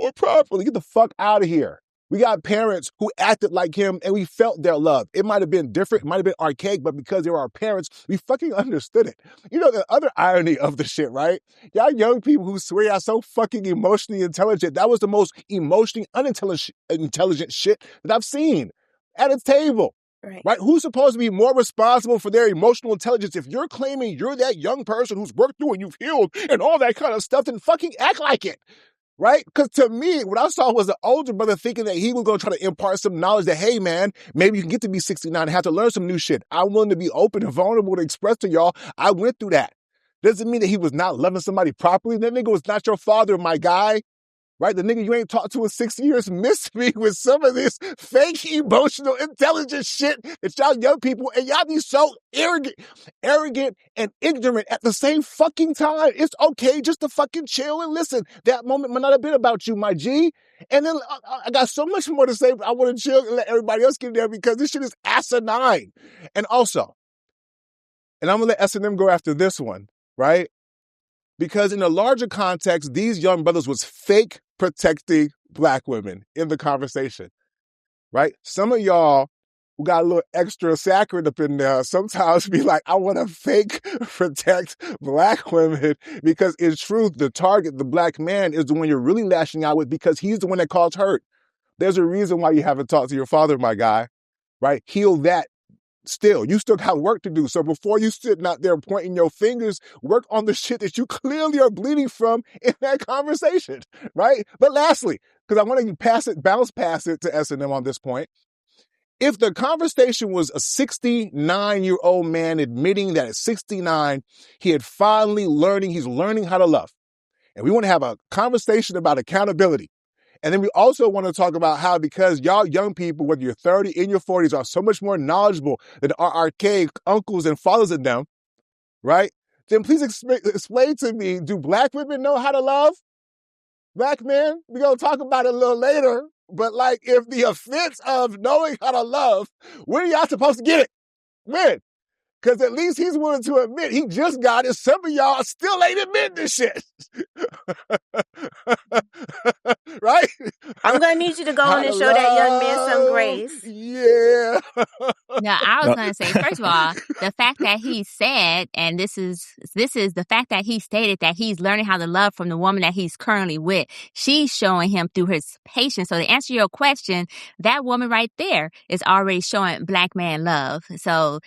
or properly, get the fuck out of here. We got parents who acted like him and we felt their love. It might have been different. It might have been archaic, but because they were our parents, we fucking understood it. The other irony of the shit, right? Y'all young people who swear y'all so fucking emotionally intelligent, that was the most emotionally unintelligent shit that I've seen at a table. Right? Who's supposed to be more responsible for their emotional intelligence? If you're claiming you're that young person who's worked through and you've healed and all that kind of stuff, then fucking act like it. Right? Because to me, what I saw was an older brother thinking that he was going to try to impart some knowledge that, hey, man, maybe you can get to be 69 and have to learn some new shit. I'm willing to be open and vulnerable to express to y'all. I went through that. Doesn't mean that he was not loving somebody properly. That nigga was not your father, my guy. Right? The nigga you ain't talked to in 6 years missed me with some of this fake emotional intelligence shit that y'all young people, and y'all be so arrogant and ignorant at the same fucking time. It's okay just to fucking chill and listen. That moment might not have been about you, my G. And then I got so much more to say, but I want to chill and let everybody else get there because this shit is asinine. And also, and I'm going to let S&M go after this one, right? Because in a larger context, these young brothers was fake protecting black women in the conversation, right? Some of y'all we got a little extra saccharine up in there. Sometimes be like, I want to fake protect black women because in truth, the target, the black man, is the one you're really lashing out with because he's the one that caused hurt. There's a reason why you haven't talked to your father, my guy, right? Heal that. Still, you still got work to do. So before you sitting out there pointing your fingers, work on the shit that you clearly are bleeding from in that conversation, right? But lastly, because I want to bounce past it to S&M on this point. If the conversation was a 69-year-old man admitting that at 69, he had finally he's learning how to love. And we want to have a conversation about accountability. And then we also want to talk about how, because y'all young people, whether you're 30, in your 40s, are so much more knowledgeable than our archaic uncles and fathers of them, right? Then please explain to me, do black women know how to love? Black men? We're going to talk about it a little later. But like, if the offense of knowing how to love, when are y'all supposed to get it? When? Because at least he's willing to admit he just got it. Some of y'all still ain't admitting this shit. Right? I'm going to need you to go on and show that young man some grace. Yeah. No, I was going to say, first of all, the fact that he said, and this is the fact that he stated that he's learning how to love from the woman that he's currently with. She's showing him through his patience. So to answer your question, that woman right there is already showing black man love. So,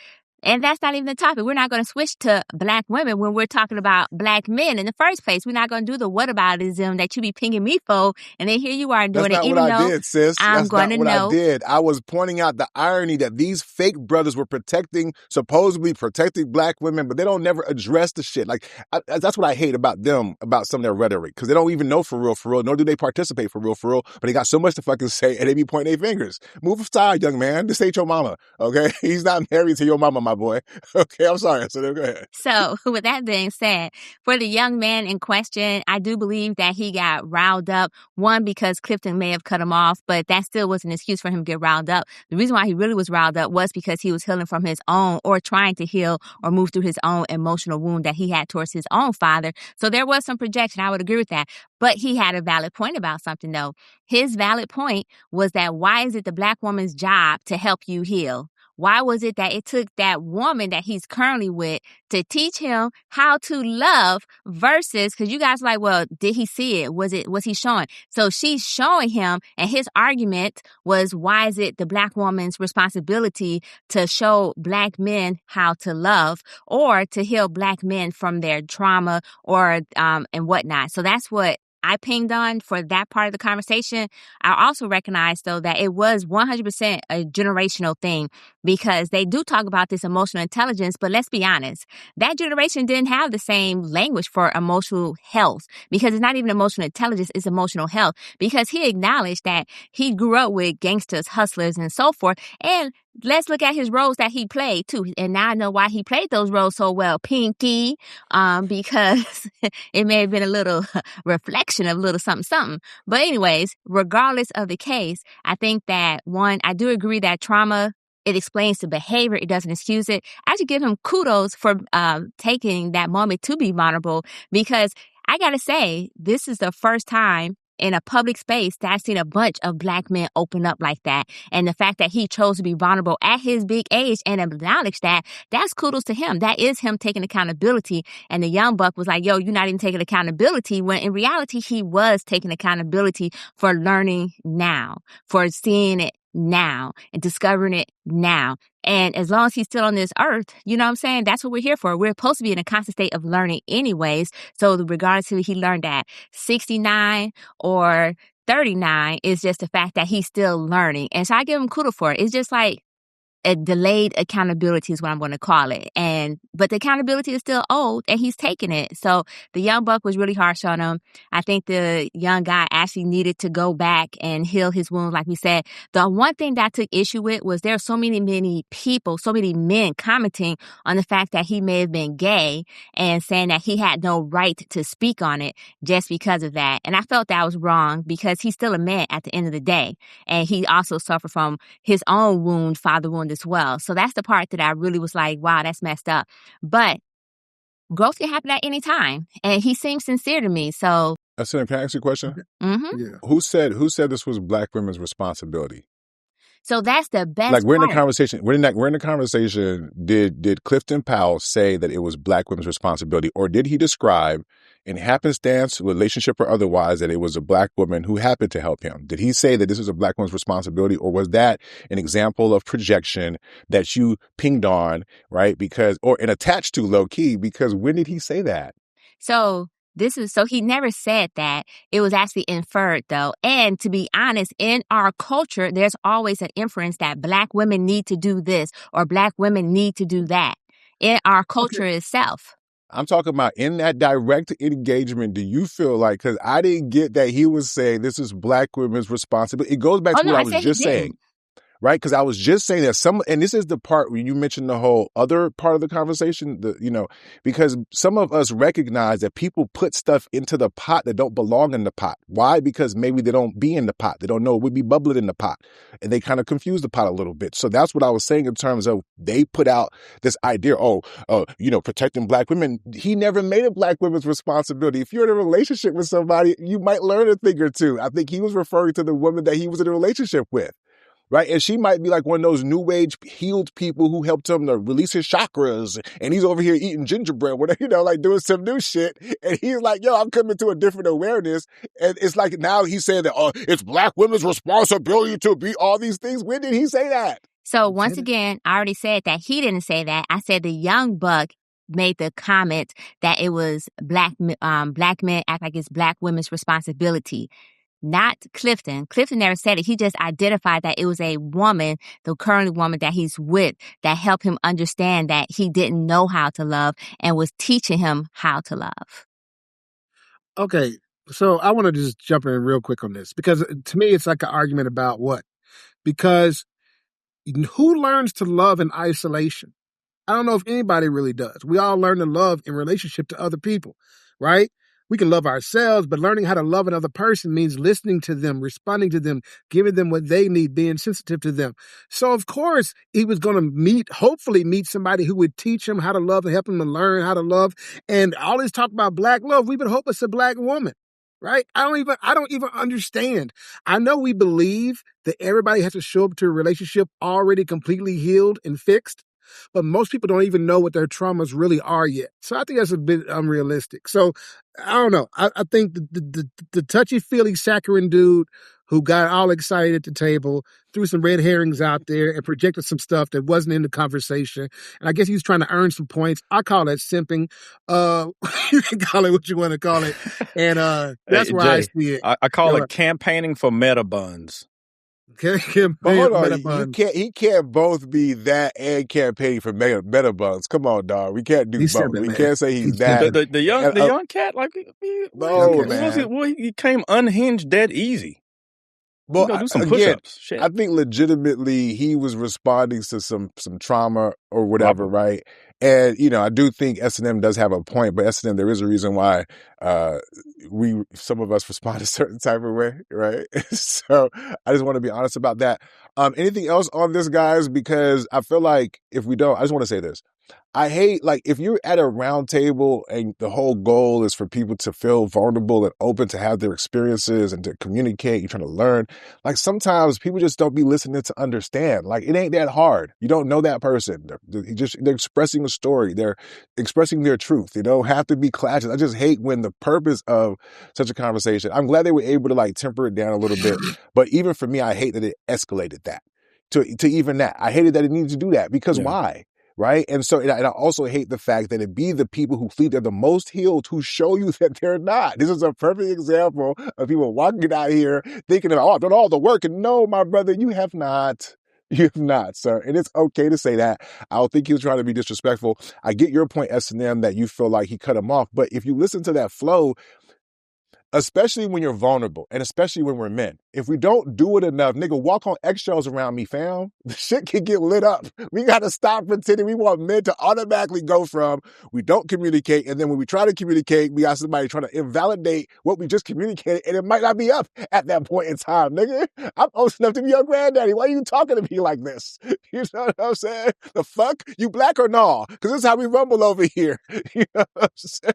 and that's not even the topic. We're not going to switch to black women when we're talking about black men in the first place. We're not going to do the whataboutism that you be pinging me for. And then here you are doing That's it. not what I did, sis. I'm going to know. That's not what I did. I was pointing out the irony that these fake brothers were supposedly protecting black women, but they don't never address the shit. Like, that's what I hate about them, about some of their rhetoric, because they don't even know for real, nor do they participate for real, but they got so much to fucking say, and they be pointing their fingers. Move aside, young man. This ain't your mama, okay? He's not married to your mama, my boy. Okay, I'm sorry. So go ahead. So with that being said, for the young man in question, I do believe that he got riled up. One, because Clifton may have cut him off, but that still was an excuse for him to get riled up. The reason why he really was riled up was because he was healing from his own, or trying to heal or move through his own emotional wound that he had towards his own father. So there was some projection. I would agree with that. But he had a valid point about something, though. His valid point was that why is it the black woman's job to help you heal? Why was it that it took that woman that he's currently with to teach him how to love versus, because you guys are like, well, did he see it? Was he showing? So she's showing him, and his argument was, why is it the black woman's responsibility to show black men how to love or to heal black men from their trauma or and whatnot? So that's what I pinged on for that part of the conversation. I also recognize, though, that it was 100% a generational thing, because they do talk about this emotional intelligence, but let's be honest, that generation didn't have the same language for emotional health, because it's not even emotional intelligence, it's emotional health, because he acknowledged that he grew up with gangsters, hustlers, and so forth, and let's look at his roles that he played, too. And now I know why he played those roles so well, Pinky, because it may have been a little reflection of a little something. But anyways, regardless of the case, I think that, one, I do agree that trauma, it explains the behavior. It doesn't excuse it. I should give him kudos for taking that moment to be vulnerable, because I got to say, this is the first time in a public space that I've seen a bunch of black men open up like that. And the fact that he chose to be vulnerable at his big age and acknowledge that, that's kudos to him. That is him taking accountability. And the young buck was like, yo, you're not even taking accountability, when in reality, he was taking accountability for learning now, for seeing it now and discovering it now. And as long as he's still on this earth, you know what I'm saying? That's what we're here for. We're supposed to be in a constant state of learning anyways. So regardless of he learned at 69 or 39, is just the fact that he's still learning. And so I give him kudos for it. It's just like a delayed accountability is what I'm going to call it. But the accountability is still old, and he's taking it. So the young buck was really harsh on him. I think the young guy actually needed to go back and heal his wounds, like we said. The one thing that I took issue with was there are so many people, so many men commenting on the fact that he may have been gay and saying that he had no right to speak on it just because of that. And I felt that was wrong, because he's still a man at the end of the day. And he also suffered from his own wound, father wound as well. So that's the part that I really was like, wow, that's messed up. But growth can happen at any time. And he seems sincere to me. So Can I ask you a question? Mm-hmm. Yeah. Who said this was black women's responsibility? So that's the best Like we're in the part. conversation. We're in the conversation. Did Clifton Powell say that it was black women's responsibility, or did he describe, in happenstance, relationship or otherwise, that it was a black woman who happened to help him? Did he say that this is a black woman's responsibility, or was that an example of projection that you pinged on, right? Because and attached to low key, because when did he say that? So he never said that. It was actually inferred, though. And to be honest, in our culture, there's always an inference that black women need to do this or black women need to do that in our culture itself. I'm talking about in that direct engagement. Do you feel like, because I didn't get that he was saying this is black women's responsibility. It goes back to what I was just saying. Right? Because I was just saying that and this is the part where you mentioned the whole other part of the conversation, because some of us recognize that people put stuff into the pot that don't belong in the pot. Why? Because maybe they don't be in the pot. They don't know it would be bubbling in the pot. And they kind of confuse the pot a little bit. So that's what I was saying in terms of they put out this idea, protecting black women. He never made it black women's responsibility. If you're in a relationship with somebody, you might learn a thing or two. I think he was referring to the woman that he was in a relationship with. Right. And she might be like one of those new age healed people who helped him to release his chakras. And he's over here eating gingerbread, like doing some new shit. And he's like, yo, I'm coming to a different awareness. And it's like now he's saying that, it's black women's responsibility to be all these things. When did he say that? So once again, I already said that he didn't say that. I said the young buck made the comment that it was black men act like it's black women's responsibility. Not Clifton. Clifton never said it. He just identified that it was a woman, the current woman that he's with, that helped him understand that he didn't know how to love and was teaching him how to love. Okay, so I want to just jump in real quick on this, because to me it's like an argument about what? Because who learns to love in isolation? I don't know if anybody really does. We all learn to love in relationship to other people, right? We can love ourselves, but learning how to love another person means listening to them, responding to them, giving them what they need, being sensitive to them. So, of course, he was going to hopefully meet somebody who would teach him how to love and help him to learn how to love. And all this talk about black love, we would hope it's a black woman, right? I don't even understand. I know we believe that everybody has to show up to a relationship already completely healed and fixed, but most people don't even know what their traumas really are yet. So I think that's a bit unrealistic. So I don't know. I think the touchy-feely saccharine dude who got all excited at the table, threw some red herrings out there and projected some stuff that wasn't in the conversation. And I guess he was trying to earn some points. I call that simping. You can call it what you want to call it. And that's where I see it. I call it campaigning for meta buns. But hold on, he can't both be that and campaigning for meta buns. Come on, dog. We can't do both. We can't say he's that. The young cat, like, he came unhinged dead easy. Well, do some push-ups. Shit. I think legitimately he was responding to some trauma or whatever, right? And, I do think S&M does have a point, but S&M, there is a reason why some of us respond a certain type of way, right? So I just want to be honest about that. Anything else on this, guys? Because I feel like if we don't, I just want to say this. I hate, like, if you're at a round table and the whole goal is for people to feel vulnerable and open to have their experiences and to communicate, you're trying to learn. Like, sometimes people just don't be listening to understand. Like, it ain't that hard. You don't know that person. They're expressing a story. They're expressing their truth. They don't have to be clashes. I just hate when the purpose of such a conversation, I'm glad they were able to, like, temper it down a little bit. But even for me, I hate that it escalated that to even that. I hated that it needed to do that because why? Right. And so, and I also hate the fact that it be the people who think they're the most healed who show you that they're not. This is a perfect example of people walking out here thinking about, I've done all the work. And no, my brother, you have not. You have not, sir. And it's okay to say that. I don't think he was trying to be disrespectful. I get your point, S&M, that you feel like he cut him off. But if you listen to that flow, especially when you're vulnerable and especially when we're men, if we don't do it enough, nigga, walk on eggshells around me, fam. The shit can get lit up. We got to stop pretending. We want men to automatically go from, we don't communicate. And then when we try to communicate, we got somebody trying to invalidate what we just communicated. And it might not be up at that point in time, nigga. I'm old enough to be your granddaddy. Why are you talking to me like this? You know what I'm saying? The fuck? You black or no? Because this is how we rumble over here. You know what I'm saying?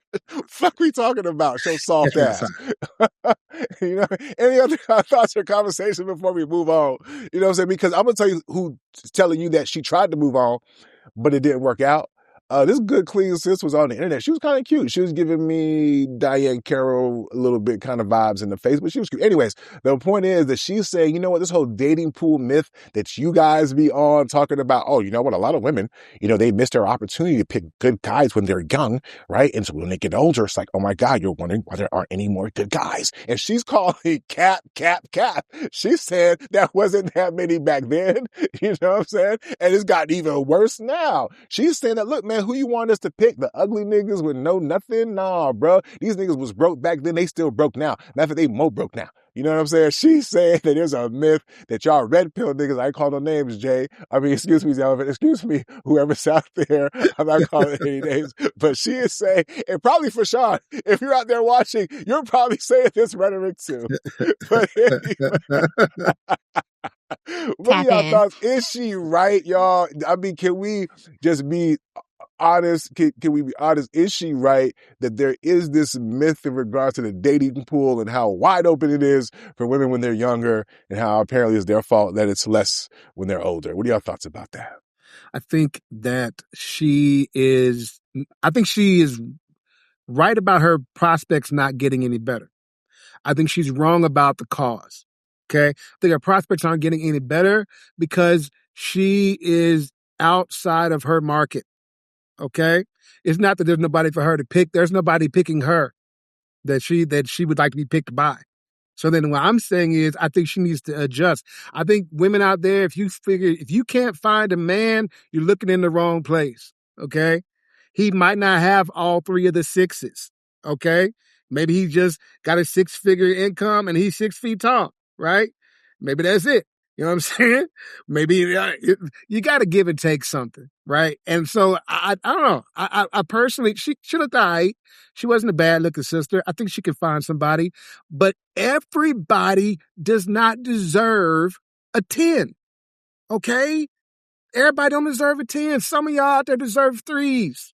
Fuck we talking about? Show soft ass. You know, any other thoughts or conversation before we move on? You know what I'm saying? Because I'm going to tell you who's telling you that she tried to move on, but it didn't work out. This good clean sis was on the internet. She was kind of cute. She was giving me Diane Carroll a little bit kind of vibes in the face, but she was cute. Anyways, the point is that she's saying, you know what, this whole dating pool myth that you guys be on talking about, oh, you know what, a lot of women, you know, they miss their opportunity to pick good guys when they're young, right? And so when they get older, it's like, oh my God, you're wondering why there aren't any more good guys. And she's calling cap. She said that wasn't that many back then. You know what I'm saying? And it's gotten even worse now. She's saying that, look, man, who you want us to pick? The ugly niggas with no nothing? Nah, bro. These niggas was broke back then. They still broke now. Matter of fact, they more broke now. You know what I'm saying? She's saying that there's a myth that y'all red pill niggas, I ain't call no names, Jay. I mean, excuse me, Delvin. Excuse me, whoever's out there. I'm not calling any names. But she is saying, and probably for Sean, if you're out there watching, you're probably saying this rhetoric too. But anyway. What are y'all thoughts? Is she right, y'all? I mean, can we just be honest? Can we be honest? Is she right that there is this myth in regards to the dating pool and how wide open it is for women when they're younger and how apparently it's their fault that it's less when they're older? What are y'all thoughts about that? I think that she is right about her prospects not getting any better. I think she's wrong about the cause. Okay. I think her prospects aren't getting any better because she is outside of her market. Okay. It's not that there's nobody for her to pick. There's nobody picking her that she would like to be picked by. So then what I'm saying is I think she needs to adjust. I think women out there, if you can't find a man, you're looking in the wrong place. Okay. He might not have all three of the sixes. Okay. Maybe he just got a 6-figure income and he's 6 feet tall, right? Maybe that's it. You know what I'm saying? Maybe you got to give and take something, right? And so I don't know. I personally, she looked all right. She wasn't a bad looking sister. I think she could find somebody, but everybody does not deserve a 10. Okay? Everybody don't deserve a 10. Some of y'all out there deserve 3s.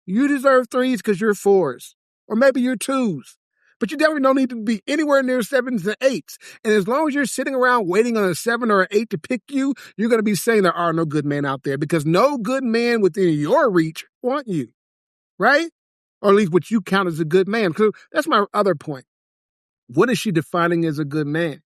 You deserve 3s because you're 4s. Or maybe you're 2s. But you definitely don't need to be anywhere near 7s and 8s. And as long as you're sitting around waiting on a 7 or an 8 to pick you, you're going to be saying there are no good men out there because no good man within your reach want you. Right? Or at least what you count as a good man. So that's my other point. What is she defining as a good man?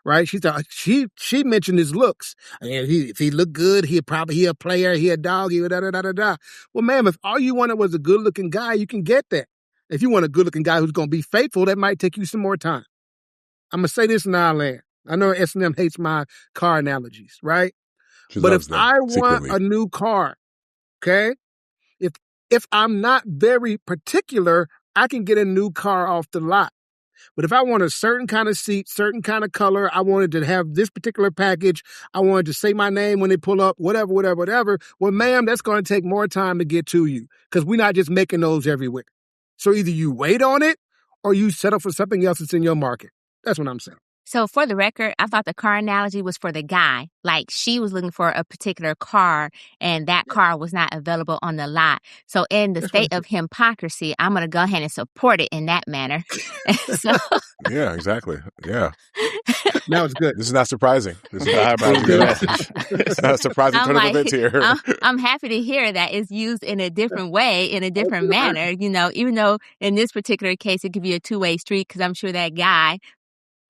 Right? She mentioned his looks. I mean, if he looked good, he a player, he a dog, he da. Well, ma'am, if all you wanted was a good looking guy, you can get that. If you want a good looking guy who's going to be faithful, that might take you some more time. I'm going to say this in our land. I know S&M hates my car analogies, right? But if I want a new car, okay, if I'm not very particular, I can get a new car off the lot. But if I want a certain kind of seat, certain kind of color, I wanted to have this particular package, I wanted to say my name when they pull up, whatever, well, ma'am, that's going to take more time to get to you because we're not just making those everywhere. So either you wait on it or you settle for something else that's in your market. That's what I'm saying. So for the record, I thought the car analogy was for the guy. Like she was looking for a particular car and that car was not available on the lot. So in the state of hypocrisy, I'm going to go ahead and support it in that manner. Yeah, exactly. Yeah. Now it's good. This is not surprising. This is not it's not a surprising turn of events here. I'm happy to hear that it's used in a different way, in a different manner, you know, even though in this particular case, it could be a two-way street because I'm sure that guy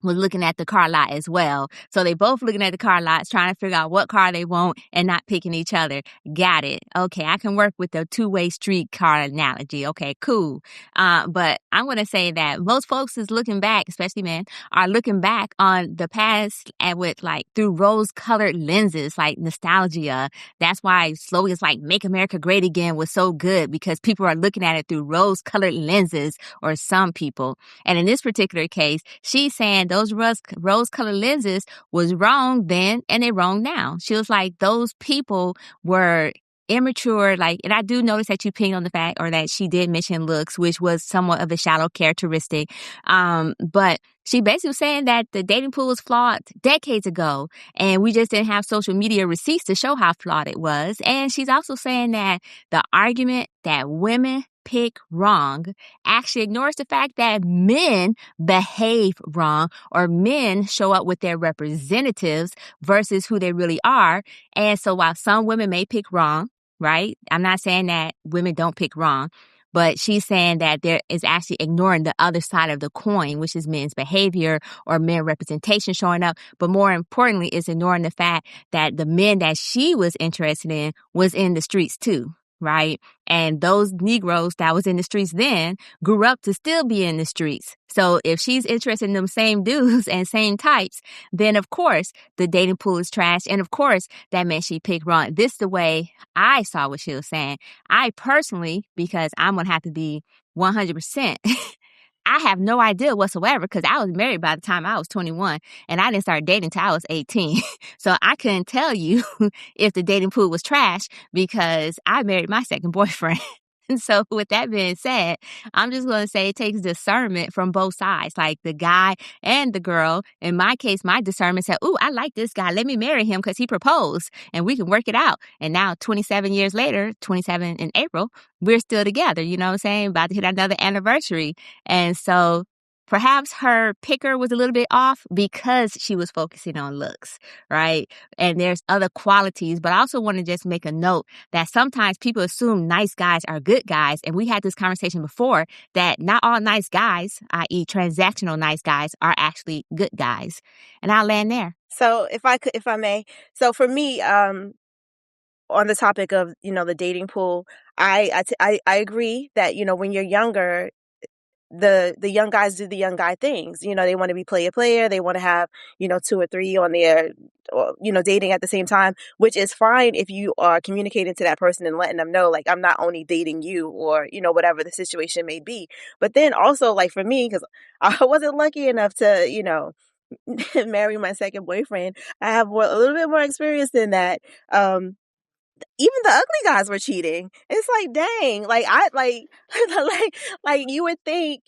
was looking at the car lot as well. So they both looking at the car lots, trying to figure out what car they want and not picking each other. Got it. Okay, I can work with the two-way street car analogy. Okay, cool. But I'm going to say that most folks is looking back, especially men, are looking back on the past and with like through rose-colored lenses, like nostalgia. That's why slogans like "Make America Great Again" was so good because people are looking at it through rose-colored lenses, or some people. And in this particular case, she's saying those rose-colored lenses was wrong then and they're wrong now. She was like, those people were immature, like, and I do notice that you pinged on the fact, or that she did mention looks, which was somewhat of a shallow characteristic. But she basically was saying that the dating pool was flawed decades ago, and we just didn't have social media receipts to show how flawed it was. And she's also saying that the argument that women pick wrong actually ignores the fact that men behave wrong, or men show up with their representatives versus who they really are. And so while some women may pick wrong, right? I'm not saying that women don't pick wrong, but she's saying that there is actually ignoring the other side of the coin, which is men's behavior or men representation showing up. But more importantly, is ignoring the fact that the men that she was interested in was in the streets too. Right? And those Negroes that was in the streets then grew up to still be in the streets. So if she's interested in them same dudes and same types, then of course the dating pool is trash. And of course that meant she picked wrong. This is the way I saw what she was saying. I personally, because I'm going to have to be 100%, I have no idea whatsoever because I was married by the time I was 21 and I didn't start dating until I was 18. So I couldn't tell you if the dating pool was trash because I married my second boyfriend. And so with that being said, I'm just going to say it takes discernment from both sides, like the guy and the girl. In my case, my discernment said, ooh, I like this guy. Let me marry him because he proposed and we can work it out. And now 27 years later, 27 in April, we're still together, you know what I'm saying? About to hit another anniversary. And so perhaps her picker was a little bit off because she was focusing on looks, right? And there's other qualities, but I also want to just make a note that sometimes people assume nice guys are good guys. And we had this conversation before that not all nice guys, i.e. transactional nice guys, are actually good guys. And I'll land there. So if I may, so for me, on the topic of, the dating pool, I agree that, when you're younger, the young guys do the young guy things. They want to be player. They want to have, 2 or 3 on their, dating at the same time, which is fine if you are communicating to that person and letting them know, like, I'm not only dating you or, whatever the situation may be. But then also, like, for me, because I wasn't lucky enough to, marry my second boyfriend, I have a little bit more experience than that. Even the ugly guys were cheating. It's like, dang, like like you would think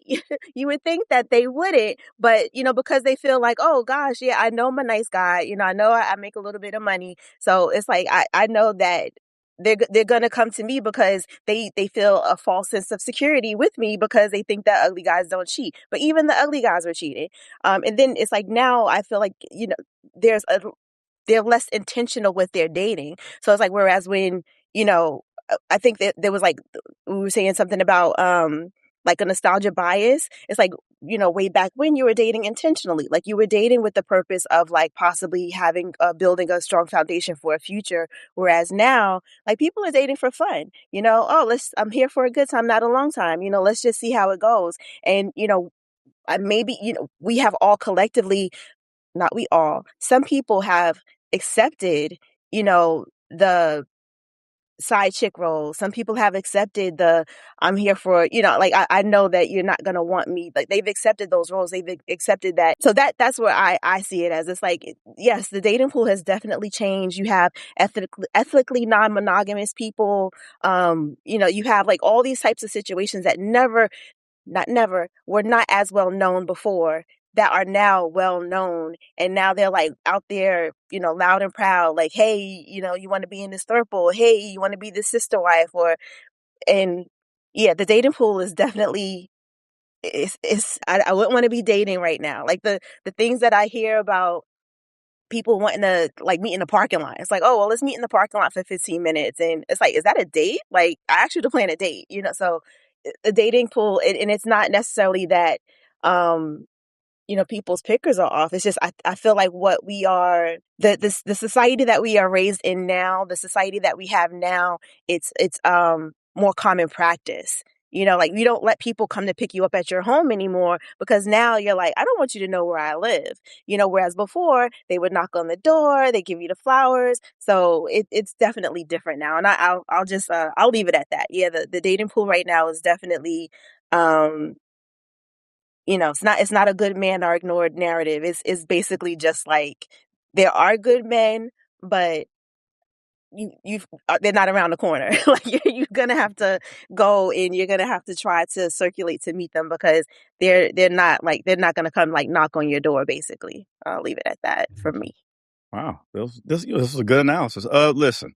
that they wouldn't, but because they feel like, oh gosh, yeah, I know I'm a nice guy, I know I make a little bit of money, so it's like I know that they're gonna come to me because they feel a false sense of security with me because they think that ugly guys don't cheat. But even the ugly guys were cheating, and then it's like now I feel like they're less intentional with their dating. So it's like, whereas when, I think that there was like, we were saying something about, like a nostalgia bias. It's like, way back when you were dating intentionally, like you were dating with the purpose of like possibly having, building a strong foundation for a future. Whereas now, like people are dating for fun, I'm here for a good time, not a long time, let's just see how it goes. And, maybe, we have all collectively, not we all, some people have accepted, the side chick role. Some people have accepted the, I'm here for, like, I know that you're not going to want me. Like they've accepted those roles. They've accepted that. So that's where I see it as. It's like, yes, the dating pool has definitely changed. You have ethically non-monogamous people. You have like all these types of situations that were not as well known before, that are now well known, and now they're like out there, loud and proud, like, hey, you want to be in this throuple, hey, you want to be the sister wife, and yeah, the dating pool is definitely, I wouldn't want to be dating right now. Like the things that I hear about people wanting to like meet in the parking lot. It's like, oh, well, let's meet in the parking lot for 15 minutes. And it's like, is that a date? Like, I actually to plan a date, so the dating pool, and it's not necessarily that, people's pickers are off. It's just, I feel like what we are, the society that we are raised in now, the society that we have now, it's more common practice. Like you don't let people come to pick you up at your home anymore because now you're like, I don't want you to know where I live. Whereas before they would knock on the door, they give you the flowers. So it's definitely different now. And I'll just, I'll leave it at that. Yeah. The dating pool right now is definitely, it's not a good man are ignored narrative. It's basically just like there are good men, but they're not around the corner. Like you're gonna have to go and you're gonna have to try to circulate to meet them because they're not gonna come like knock on your door. Basically, I'll leave it at that for me. Wow, this is a good analysis. Listen,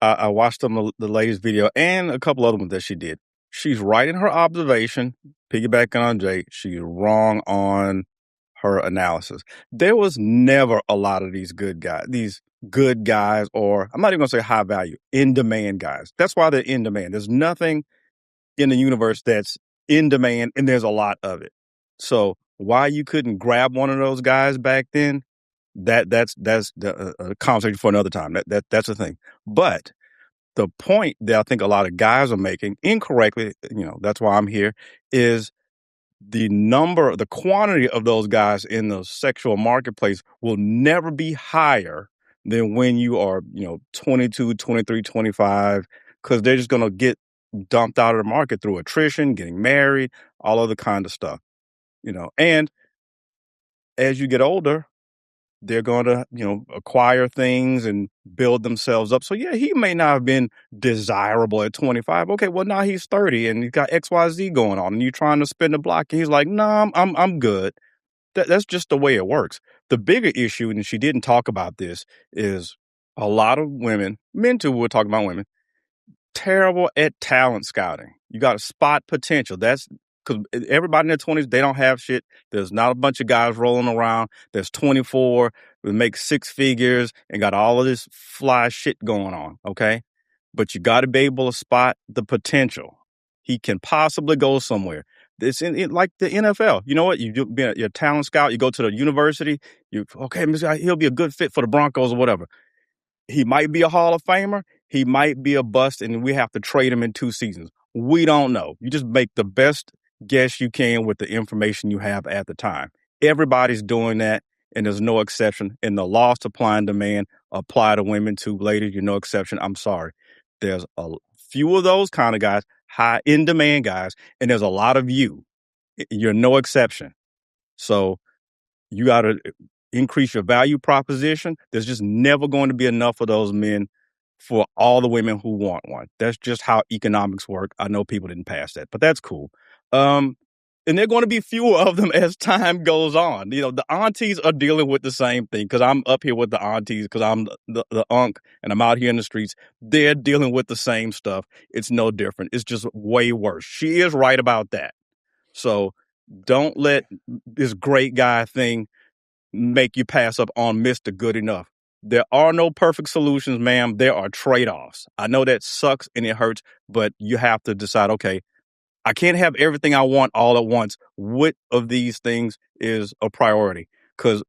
I watched the latest video and a couple other ones that she did. she's right in her observation. Piggybacking on Jay, she's wrong on her analysis. There was never a lot of these good guys, or I'm not even going to say high value, in demand guys. That's why they're in demand. There's nothing in the universe that's in demand, and there's a lot of it. So why you couldn't grab one of those guys back then, that's a conversation for another time. That's the thing. But the point that I think a lot of guys are making incorrectly, that's why I'm here, is the quantity of those guys in the sexual marketplace will never be higher than when you are, 22, 23, 25, because they're just going to get dumped out of the market through attrition, getting married, all other kind of stuff, and as you get older, they're going to, acquire things and build themselves up. So yeah, he may not have been desirable at 25. Okay, well now he's 30 and he's got XYZ going on, and you're trying to spin the block, and he's like, "No, I'm good." That's just the way it works. The bigger issue, and she didn't talk about this, is a lot of women, men too, we're talking about women, terrible at talent scouting. You got to spot potential. That's because everybody in their 20s, they don't have shit. There's not a bunch of guys rolling around. There's 24 who make six figures and got all of this fly shit going on, okay? But you got to be able to spot the potential. He can possibly go somewhere. It's like the NFL. You know what? You're a talent scout. You go to the university. He'll be a good fit for the Broncos or whatever. He might be a Hall of Famer. He might be a bust, and we have to trade him in 2 seasons. We don't know. You just make the best guess you can with the information you have at the time. Everybody's doing that, and there's no exception. And the law of supply and demand apply to women too. Ladies, you're no exception. I'm sorry. There's a few of those kind of guys, high in demand guys, and there's a lot of you. You're no exception. So you got to increase your value proposition. There's just never going to be enough of those men for all the women who want one. That's just how economics work. I know people didn't pass that, but that's cool. And there are going to be fewer of them as time goes on. The aunties are dealing with the same thing, because I'm up here with the aunties, because I'm the unk and I'm out here in the streets. They're dealing with the same stuff. It's no different. It's just way worse. She is right about that. So don't let this great guy thing make you pass up on Mr. Good Enough. There are no perfect solutions, ma'am. There are trade-offs. I know that sucks and it hurts, but you have to decide, okay, I can't have everything I want all at once. What of these things is a priority? Because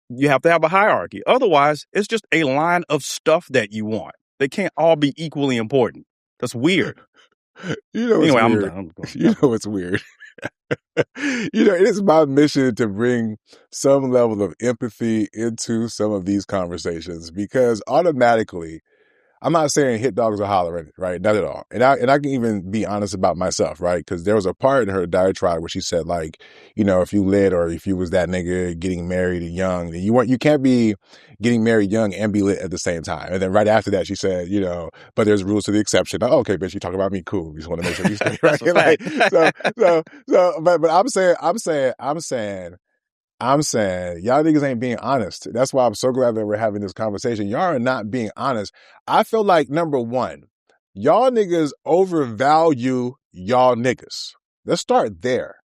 you have to have a hierarchy. Otherwise, it's just a line of stuff that you want. They can't all be equally important. That's weird. Anyway, I'm done. It's weird. It is my mission to bring some level of empathy into some of these conversations, because automatically, I'm not saying hit dogs are hollering, right? Not at all. And I can even be honest about myself, right? Because there was a part in her diatribe where she said, like, if you lit, or if you was that nigga getting married young, then you can't be getting married young and be lit at the same time. And then right after that, she said, but there's rules to the exception. Oh, okay, bitch, you talking about me? Cool. We just want to make sure you stay right. But I'm saying y'all niggas ain't being honest. That's why I'm so glad that we're having this conversation. Y'all are not being honest. I feel like, number one, y'all niggas overvalue y'all niggas. Let's start there.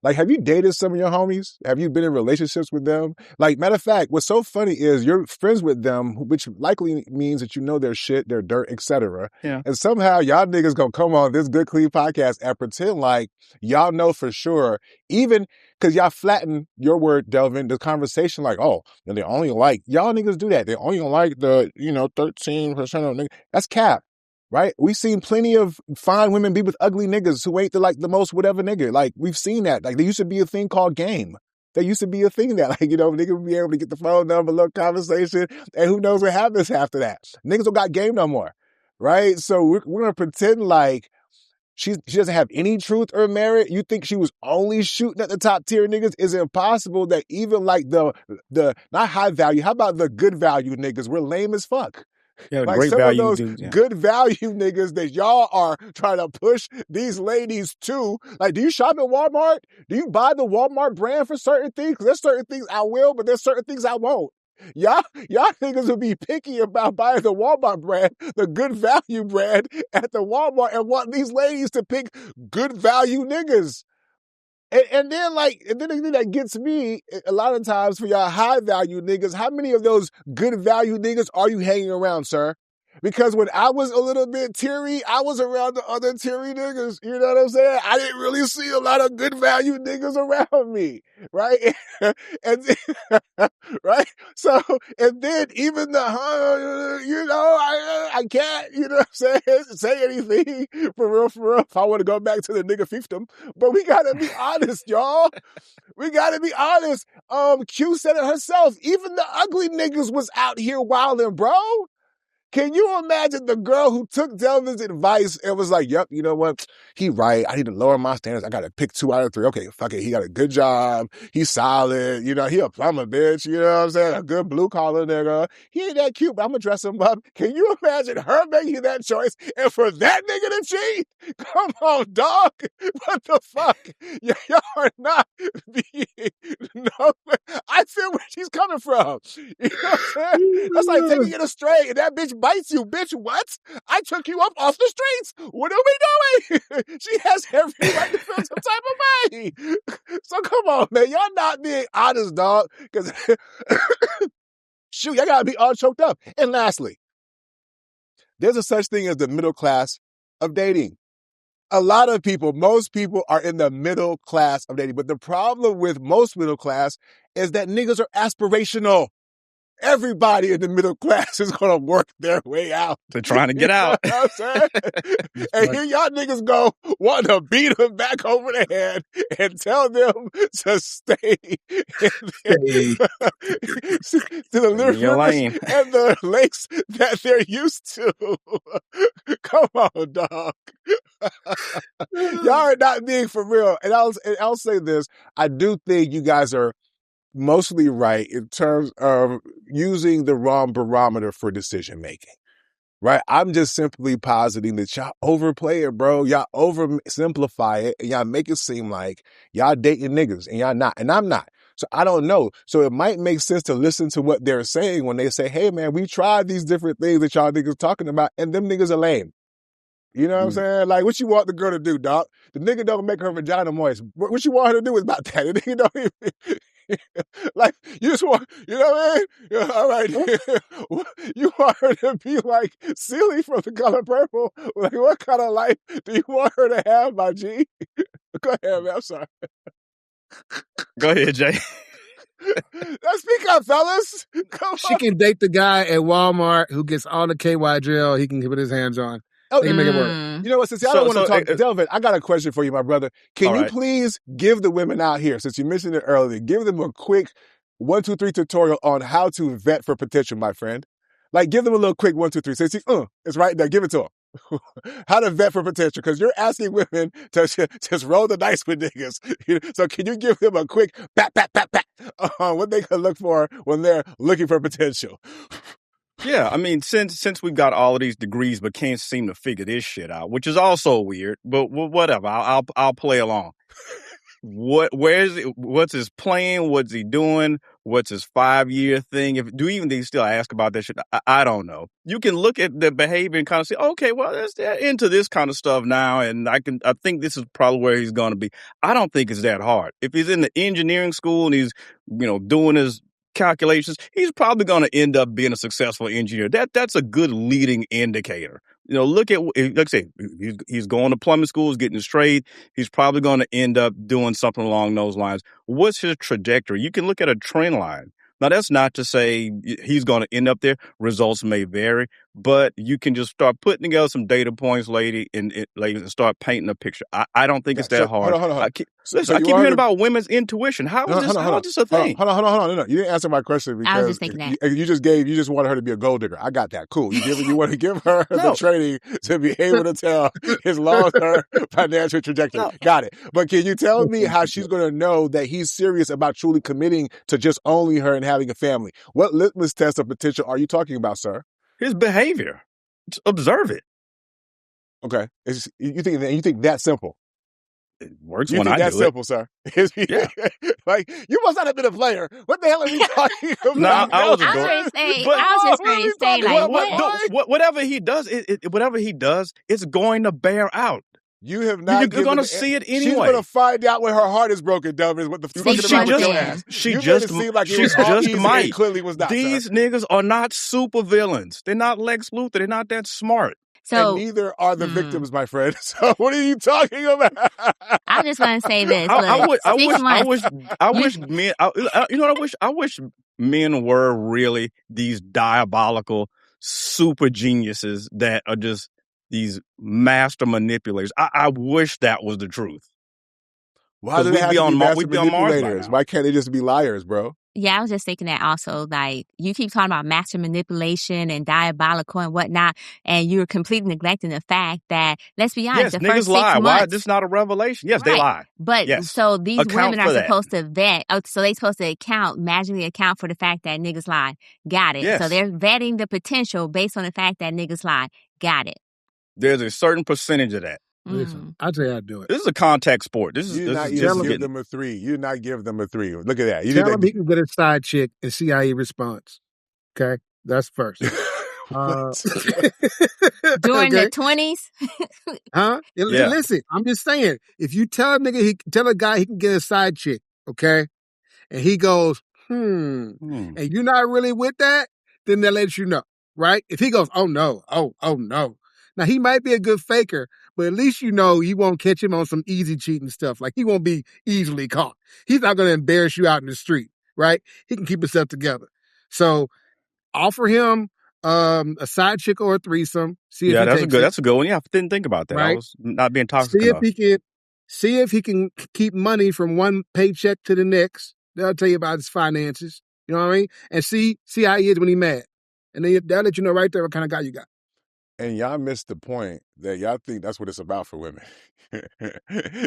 Like, have you dated some of your homies? Have you been in relationships with them? Like, matter of fact, what's so funny is you're friends with them, which likely means that you know their shit, their dirt, etc. Yeah. And somehow y'all niggas gonna come on this Good Clean podcast and pretend like y'all know for sure, even because y'all flatten your word, Delvin, the conversation like, oh, they only like, y'all niggas do that. They only like the, 13% of niggas. That's cap. Right? We've seen plenty of fine women be with ugly niggas who ain't the most whatever nigga. Like, we've seen that. Like, there used to be a thing called game. There used to be a thing that, niggas would be able to get the phone number, little conversation, and who knows what happens after that. Niggas don't got game no more. Right? So we're going to pretend like she doesn't have any truth or merit. You think she was only shooting at the top tier niggas? It's impossible that even like the not high value, how about the good value niggas? We're lame as fuck. Yeah, like great some value of those dudes, yeah. good value niggas that y'all are trying to push these ladies to. Like, do you shop at Walmart? Do you buy the Walmart brand for certain things? Because there's certain things I will, but there's certain things I won't. Y'all niggas will be picky about buying the Walmart brand, the good value brand at the Walmart, and want these ladies to pick good value niggas. And then the thing that gets me a lot of times for y'all high value niggas, how many of those good value niggas are you hanging around, sir? Because when I was a little bit teary, I was around the other teary niggas. You know what I'm saying? I didn't really see a lot of good value niggas around me, right? And right? So, and then even the, I can't, you know what I'm saying, say anything for real, if I want to go back to the nigga fiefdom. But we gotta be honest, y'all. We gotta be honest. Q said it herself. Even the ugly niggas was out here wilding, bro. Can you imagine the girl who took Delvin's advice and was like, yep, you know what? He right. I need to lower my standards. I got to pick 2 out of 3. Okay, fuck it. He got a good job. He's solid. You know, he a plumber, bitch. You know what I'm saying? A good blue collar nigga. He ain't that cute, but I'm going to dress him up. Can you imagine her making that choice and for that nigga to cheat? Come on, dog. What the fuck? Y'all are not being, no, I feel where she's coming from. You know what I'm saying? That's like taking it astray and that bitch bites you. Bitch, what? I took you up off the streets. What are we doing? She has every right to feel some type of way. So come on, man. Y'all not being honest, dog. Because, shoot, y'all gotta be all choked up. And lastly, there's a such thing as the middle class of dating. A lot of people, most people are in the middle class of dating. But the problem with most middle class is that niggas are aspirational. Everybody in the middle class is going to work their way out. They're trying to get out. You know what I'm saying? And here y'all niggas go, want to beat them back over the head and tell them to stay to the rivers and the lakes that they're used to. Come on, dog. Y'all are not being for real. And I'll say this. I do think you guys are mostly right in terms of using the wrong barometer for decision making, right? I'm just simply positing that y'all overplay it, bro. Y'all oversimplify it and y'all make it seem like y'all dating niggas and y'all not, and I'm not. So I don't know. So it might make sense to listen to what they're saying when they say, hey man, we tried these different things that y'all niggas talking about and them niggas are lame. You know what I'm saying? Like, what you want the girl to do, dog? The nigga don't make her vagina moist. What you want her to do is about that. The nigga don't even... Like, you just want, you know what I mean? Yeah, all right. You want her to be like Celie from The Color Purple. Like, what kind of life do you want her to have, my G? Go ahead, man. I'm sorry. Go ahead, Jay. Let's speak up, fellas. She can date the guy at Walmart who gets all the KY gel he can put his hands on. They can make it work. You know what, since I don't want to talk, Delvin, I got a question for you, my brother. Can you please give the women out here, since you mentioned it earlier, give them a quick 1, 2, 3 tutorial on how to vet for potential, my friend? Like, give them a little quick 1, 2, 3. Since it's right there, give it to them. How to vet for potential, because you're asking women to just roll the dice with niggas. So can you give them a quick pat on what they can look for when they're looking for potential? Yeah, I mean, since we got all of these degrees but can't seem to figure this shit out, which is also weird, but whatever, I'll play along. What's his plan? What's he doing? What's his 5-year thing? Do they still ask about that shit? I don't know. You can look at the behavior and kind of say, okay, well, they're into this kind of stuff now, and I think this is probably where he's going to be. I don't think it's that hard. If he's in the engineering school and he's, doing his calculations, he's probably going to end up being a successful engineer. That's a good leading indicator. Look at, like I say, he's going to plumbing school, he's getting his trade. He's probably going to end up doing something along those lines. What's his trajectory? You can look at a trend line. Now, that's not to say he's going to end up there. Results may vary, but you can just start putting together some data points, ladies, and start painting a picture. I don't think it's that hard. Hold on. I keep hearing about women's intuition. How is this a thing? Hold on. No. You didn't answer my question because I was just thinking that. You just wanted her to be a gold digger. I got that. Cool. You want to give her the training to be able to tell his long-term financial trajectory. No. Got it. But can you tell me how she's going to know that he's serious about truly committing to just only her and having a family? What litmus test of potential are you talking about, sir? His behavior. Just observe it. Okay. You think that simple? It works You when think I that's do it. simple, sir? Yeah. Like, you must not have been a player. What the hell are we talking about? No, I was a I was dork. ready to say, But- I was just What are ready we to say, talking like, about, what? Whatever he does, it's going to bear out. You have not. You're going to see it anyway. She's going to find out when her heart is broken, Delvin, is what the fuck is wrong with your ass. She You made just it seem like it she was all just easy and might. clearly was not, These sir. niggas are not super villains. They're not Lex Luthor. They're not that smart. So And neither are the victims, my friend. So what are you talking about? I'm just going to say this. I Look, wish men. You know what I wish men were really these diabolical super geniuses that are just these master manipulators. I wish that was the truth. Why do they have to be master we'd be on Mars by manipulators? now. Why can't they just be liars, bro? Yeah, I was just thinking that also, like, you keep talking about master manipulation and diabolical and whatnot, and you're completely neglecting the fact that, let's be honest, Yes, the niggas first 6 lie. months. Why? This is not a revelation. Yes, they Right. lie. But Yes. so these Account women are for that. supposed to vet. So they're supposed to magically account for the fact that niggas lie. Got it. Yes. So they're vetting the potential based on the fact that niggas lie. Got it. There's a certain percentage of that. Listen, I'll tell you how to do it. This is a contact sport. This is You not just even give getting. them a 3. You not give them a 3. Look at that. You Tell him he can get a side chick and see how he responds. Okay? That's first. What? During okay? the 20s? Huh? Yeah. Listen, I'm just saying, if you tell a nigga, tell a guy he can get a side chick, okay? And he goes, and you're not really with that, then they'll let you know, right? If he goes, oh no. Now he might be a good faker, but at least you know you won't catch him on some easy cheating stuff. Like he won't be easily caught. He's not going to embarrass you out in the street, right? He can keep himself together. So offer him a side chick or a threesome. See if he takes it. That's a good one. Yeah, I didn't think about that. Right? I was not being toxic See enough. if he can keep money from one paycheck to the next. They'll tell you about his finances. You know what I mean? And see how he is when he's mad. And then they'll let you know right there what kind of guy you got. And y'all missed the point that y'all think that's what it's about for women. You know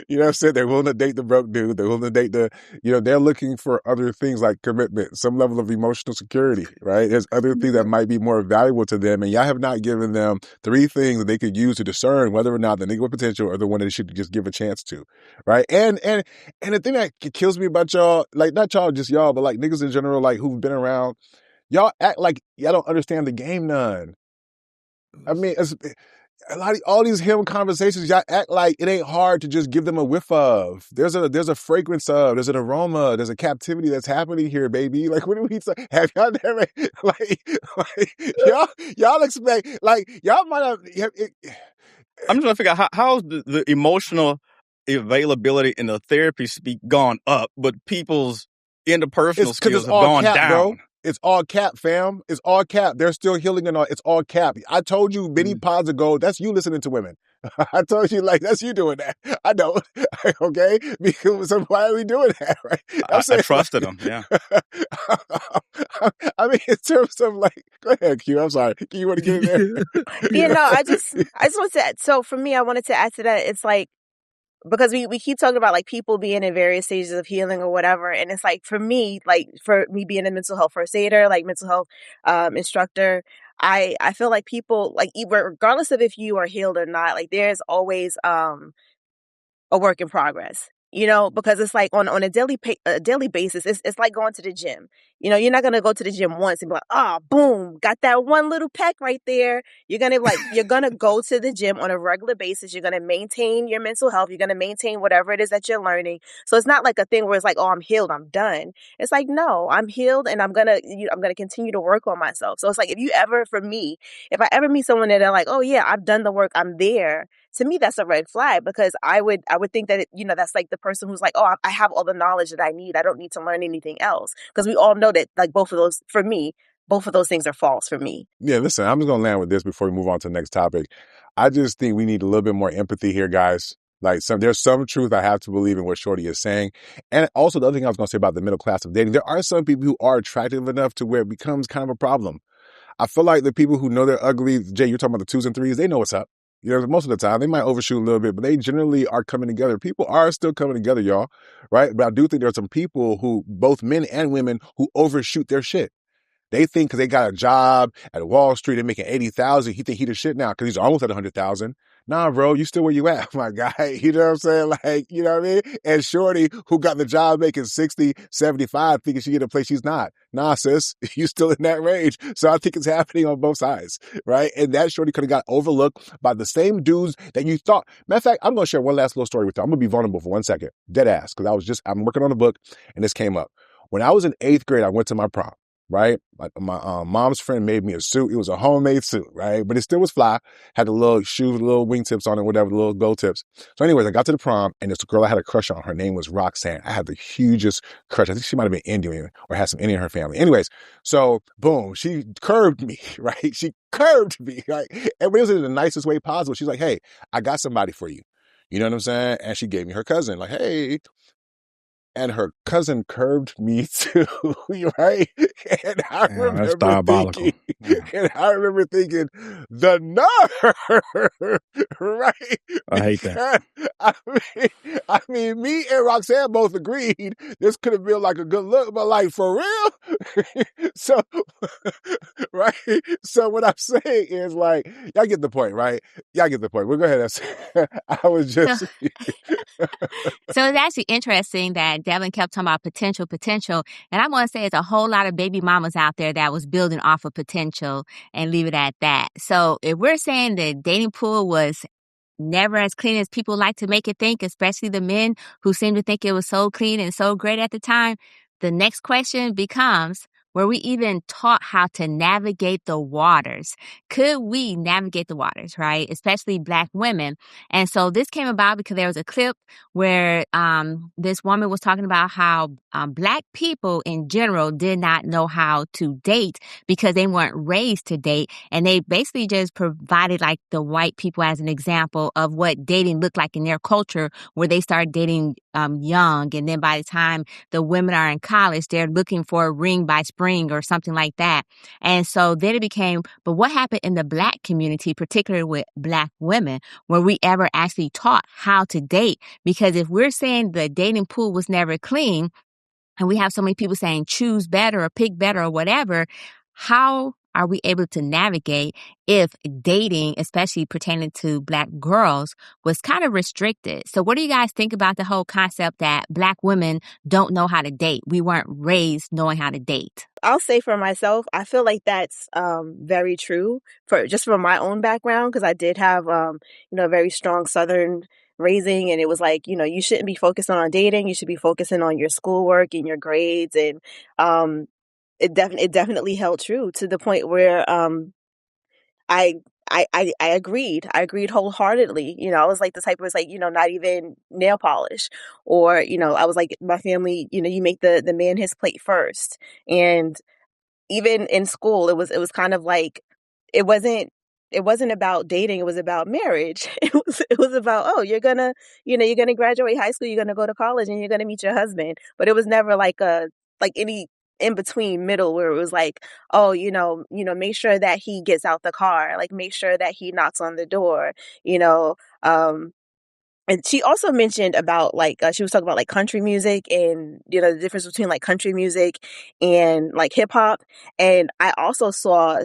what I'm saying? They're willing to date the broke dude. They're willing to date they're looking for other things like commitment, some level of emotional security, right? There's other things that might be more valuable to them. And y'all have not given them 3 things that they could use to discern whether or not the nigga with potential or the one that they should just give a chance to, right? And the thing that kills me about y'all, like not y'all, just y'all, but like niggas in general, like who've been around, y'all act like y'all don't understand the game none. I mean, all these him conversations, y'all act like it ain't hard to just give them a whiff of. There's a fragrance of, there's an aroma, there's a captivity that's happening here, baby. Like, what do we say? Have y'all never, y'all expect, like, y'all might have. I'm just trying to figure out how's the emotional availability in the therapy speak gone up, but people's interpersonal skills have gone down. Bro. It's all cap, fam. It's all cap. They're still healing and all. It's all cap. I told you many pods ago, that's you listening to women. I told you, like, that's you doing that. I don't. Okay? Because, so why are we doing that, right? I trusted them, yeah. I mean, in terms of, like, go ahead, Q. I'm sorry. You want to get in there? Yeah, no, I just want to, so for me, I wanted to add to that. It's like, because we keep talking about like people being in various stages of healing or whatever. And it's like, for me being a mental health first aider, like mental health instructor, I feel like people, like, regardless of if you are healed or not, like there's always a work in progress. You know, because it's like on a daily basis, it's like going to the gym. You know, you're not going to go to the gym once and be like, boom, got that one little peck right there. You're going to go to the gym on a regular basis. You're going to maintain your mental health. You're going to maintain whatever it is that you're learning. So it's not like a thing where it's like, oh, I'm healed, I'm done. It's like, no, I'm healed and I'm going to continue to work on myself. So it's like, if I ever meet someone that are like, oh yeah, I've done the work, I'm there. To me, that's a red flag, because I would think that, that's like the person who's like, oh, I have all the knowledge that I need. I don't need to learn anything else. Because we all know that, like, both of those things are false for me. Yeah, listen, I'm just going to land with this before we move on to the next topic. I just think we need a little bit more empathy here, guys. Like, there's some truth I have to believe in what Shorty is saying. And also the other thing I was going to say about the middle class of dating, there are some people who are attractive enough to where it becomes kind of a problem. I feel like the people who know they're ugly, Jay, you're talking about the 2s and 3s, they know what's up. You know, most of the time, they might overshoot a little bit, but they generally are coming together. People are still coming together, y'all, right? But I do think there are some people who, both men and women, who overshoot their shit. They think because they got a job at Wall Street, they're making $80,000, he think he the shit now because he's almost at $100,000. nah, bro, you still where you at, my guy. You know what I'm saying? Like, you know what I mean? And shorty who got the job making 60, 75, thinking she get a place she's not. Nah, sis, you still in that range. So I think it's happening on both sides, right? And that shorty could have got overlooked by the same dudes that you thought. Matter of fact, I'm going to share one last little story with you. I'm going to be vulnerable for 1 second. Dead ass. Cause I'm working on a book and this came up. When I was in 8th grade, I went to my prom. Right? Like my mom's friend made me a suit. It was a homemade suit, right? But it still was fly. Had the little shoes, little wingtips on it, whatever, the little gold tips. So anyways, I got to the prom and this girl I had a crush on, her name was Roxanne. I had the hugest crush. I think she might have been Indian or had some Indian in her family. Anyways, so boom, she curved me, right? She curved me, right? And it was in the nicest way possible. She's like, hey, I got somebody for you. You know what I'm saying? And she gave me her cousin, like, hey. And her cousin curved me too, right? And I That's diabolical. thinking, the nerve, right? I hate that. I mean, me and Roxanne both agreed this could have been like a good look, but like for real. So, right? So what I'm saying is like, y'all get the point, right? Y'all get the point. We'll go ahead. I was just. So it's actually interesting that Devin kept talking about potential. And I want to say there's a whole lot of baby mamas out there that was building off of potential and leave it at that. So if we're saying the dating pool was never as clean as people like to make it think, especially the men who seem to think it was so clean and so great at the time, the next question becomes, were we even taught how to navigate the waters? Could we navigate the waters, right? Especially Black women. And so this came about because there was a clip where this woman was talking about how Black people in general did not know how to date because they weren't raised to date. And they basically just provided like the white people as an example of what dating looked like in their culture, where they started dating young. And then by the time the women are in college, they're looking for a ring by spring or something like that. And so then it became, but what happened in the Black community, particularly with Black women? Were we ever actually taught how to date? Because if we're saying the dating pool was never clean, and we have so many people saying choose better or pick better or whatever, how are we able to navigate if dating, especially pertaining to Black girls, was kind of restricted? So what do you guys think about the whole concept that Black women don't know how to date? We weren't raised knowing how to date. I'll say for myself, I feel like that's very true from my own background, because I did have a very strong Southern raising, and it was like, you shouldn't be focusing on dating, you should be focusing on your schoolwork and your grades, and it definitely held true to the point where I agreed. I agreed wholeheartedly. I was like the type was like, not even nail polish, or, I was like, my family, you make the man his plate first. And even in school, it was kind of like, it wasn't about dating. It was about marriage. It was about, oh, you're gonna graduate high school, you're gonna go to college, and you're gonna meet your husband. But it was never like any in between middle where it was like, oh, make sure that he gets out the car, like make sure that he knocks on the door, and she also mentioned about like she was talking about like country music and the difference between like country music and like hip hop, and I also saw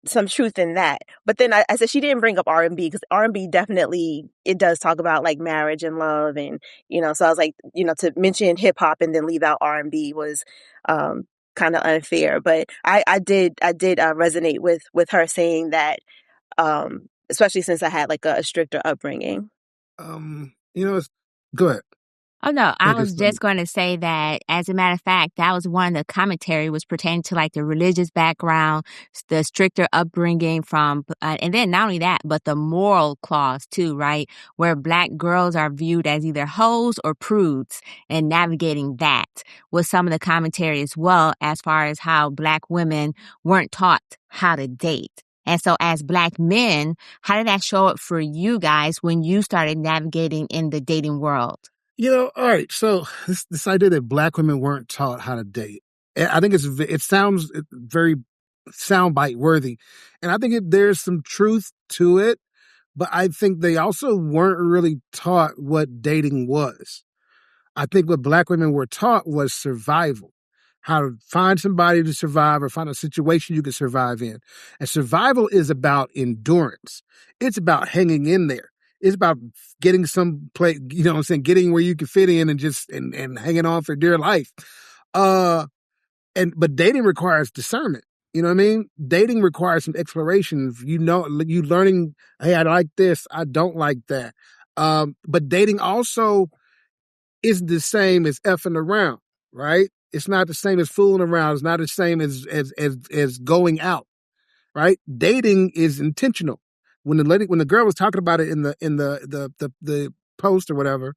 some truth in that. But then I said she didn't bring up R&B, because R&B definitely, it does talk about like marriage and love, and so I was like, to mention hip hop and then leave out R&B was kind of unfair. But I did resonate with her saying that, especially since I had like a stricter upbringing. Go ahead. Oh, no, I was just going to say that, as a matter of fact, that was one of the commentary was pertaining to like the religious background, the stricter upbringing from, and then not only that, but the moral clause too, right? Where Black girls are viewed as either hoes or prudes, and navigating that was some of the commentary as well, as far as how Black women weren't taught how to date. And so as Black men, how did that show up for you guys when you started navigating in the dating world? All right. So this idea that Black women weren't taught how to date, I think it sounds very soundbite worthy, and I think there's some truth to it. But I think they also weren't really taught what dating was. I think what Black women were taught was survival. how to find somebody to survive or find a situation you can survive in. And survival is about endurance. It's about hanging in there. It's about getting some play, you know what I'm saying, getting where you can fit in and just and hanging on for dear life. But dating requires discernment. You know what I mean? Dating requires some exploration. You learning, hey, I like this, I don't like that. But dating also isn't the same as effing around, right? It's not the same as fooling around. It's not the same as going out, right? Dating is intentional. When the girl was talking about it in the post or whatever,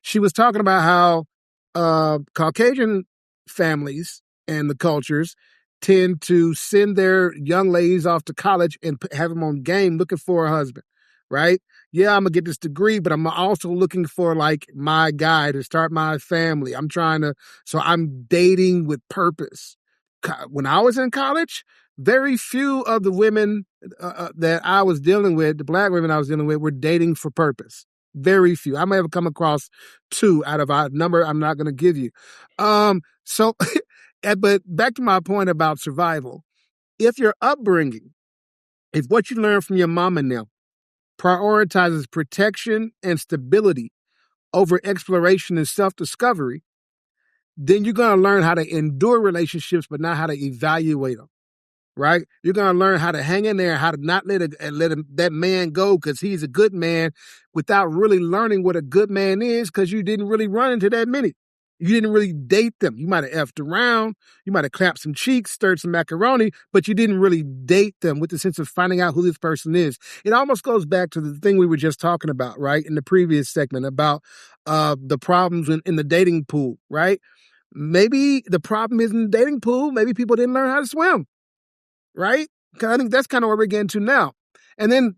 she was talking about how Caucasian families and the cultures tend to send their young ladies off to college and have them on game looking for a husband, right? Yeah, I'm gonna get this degree, but I'm also looking for like my guy to start my family. So I'm dating with purpose. When I was in college, very few of the women that I was dealing with, the black women I was dealing with, were dating for purpose. Very few. I may have come across 2 out of a number I'm not going to give you. But back to my point about survival. If your upbringing, if what you learned from your mom and them prioritizes protection and stability over exploration and self-discovery, then you're going to learn how to endure relationships, but not how to evaluate them. Right? You're going to learn how to hang in there, how to not let that man go because he's a good man without really learning what a good man is because you didn't really run into that many. You didn't really date them. You might have effed around. You might have clapped some cheeks, stirred some macaroni, but you didn't really date them with the sense of finding out who this person is. It almost goes back to the thing we were just talking about, right? In the previous segment about the problems in the dating pool, right? Maybe the problem isn't the dating pool. Maybe people didn't learn how to swim. Right? Because I think that's kind of where we're getting to now. And then,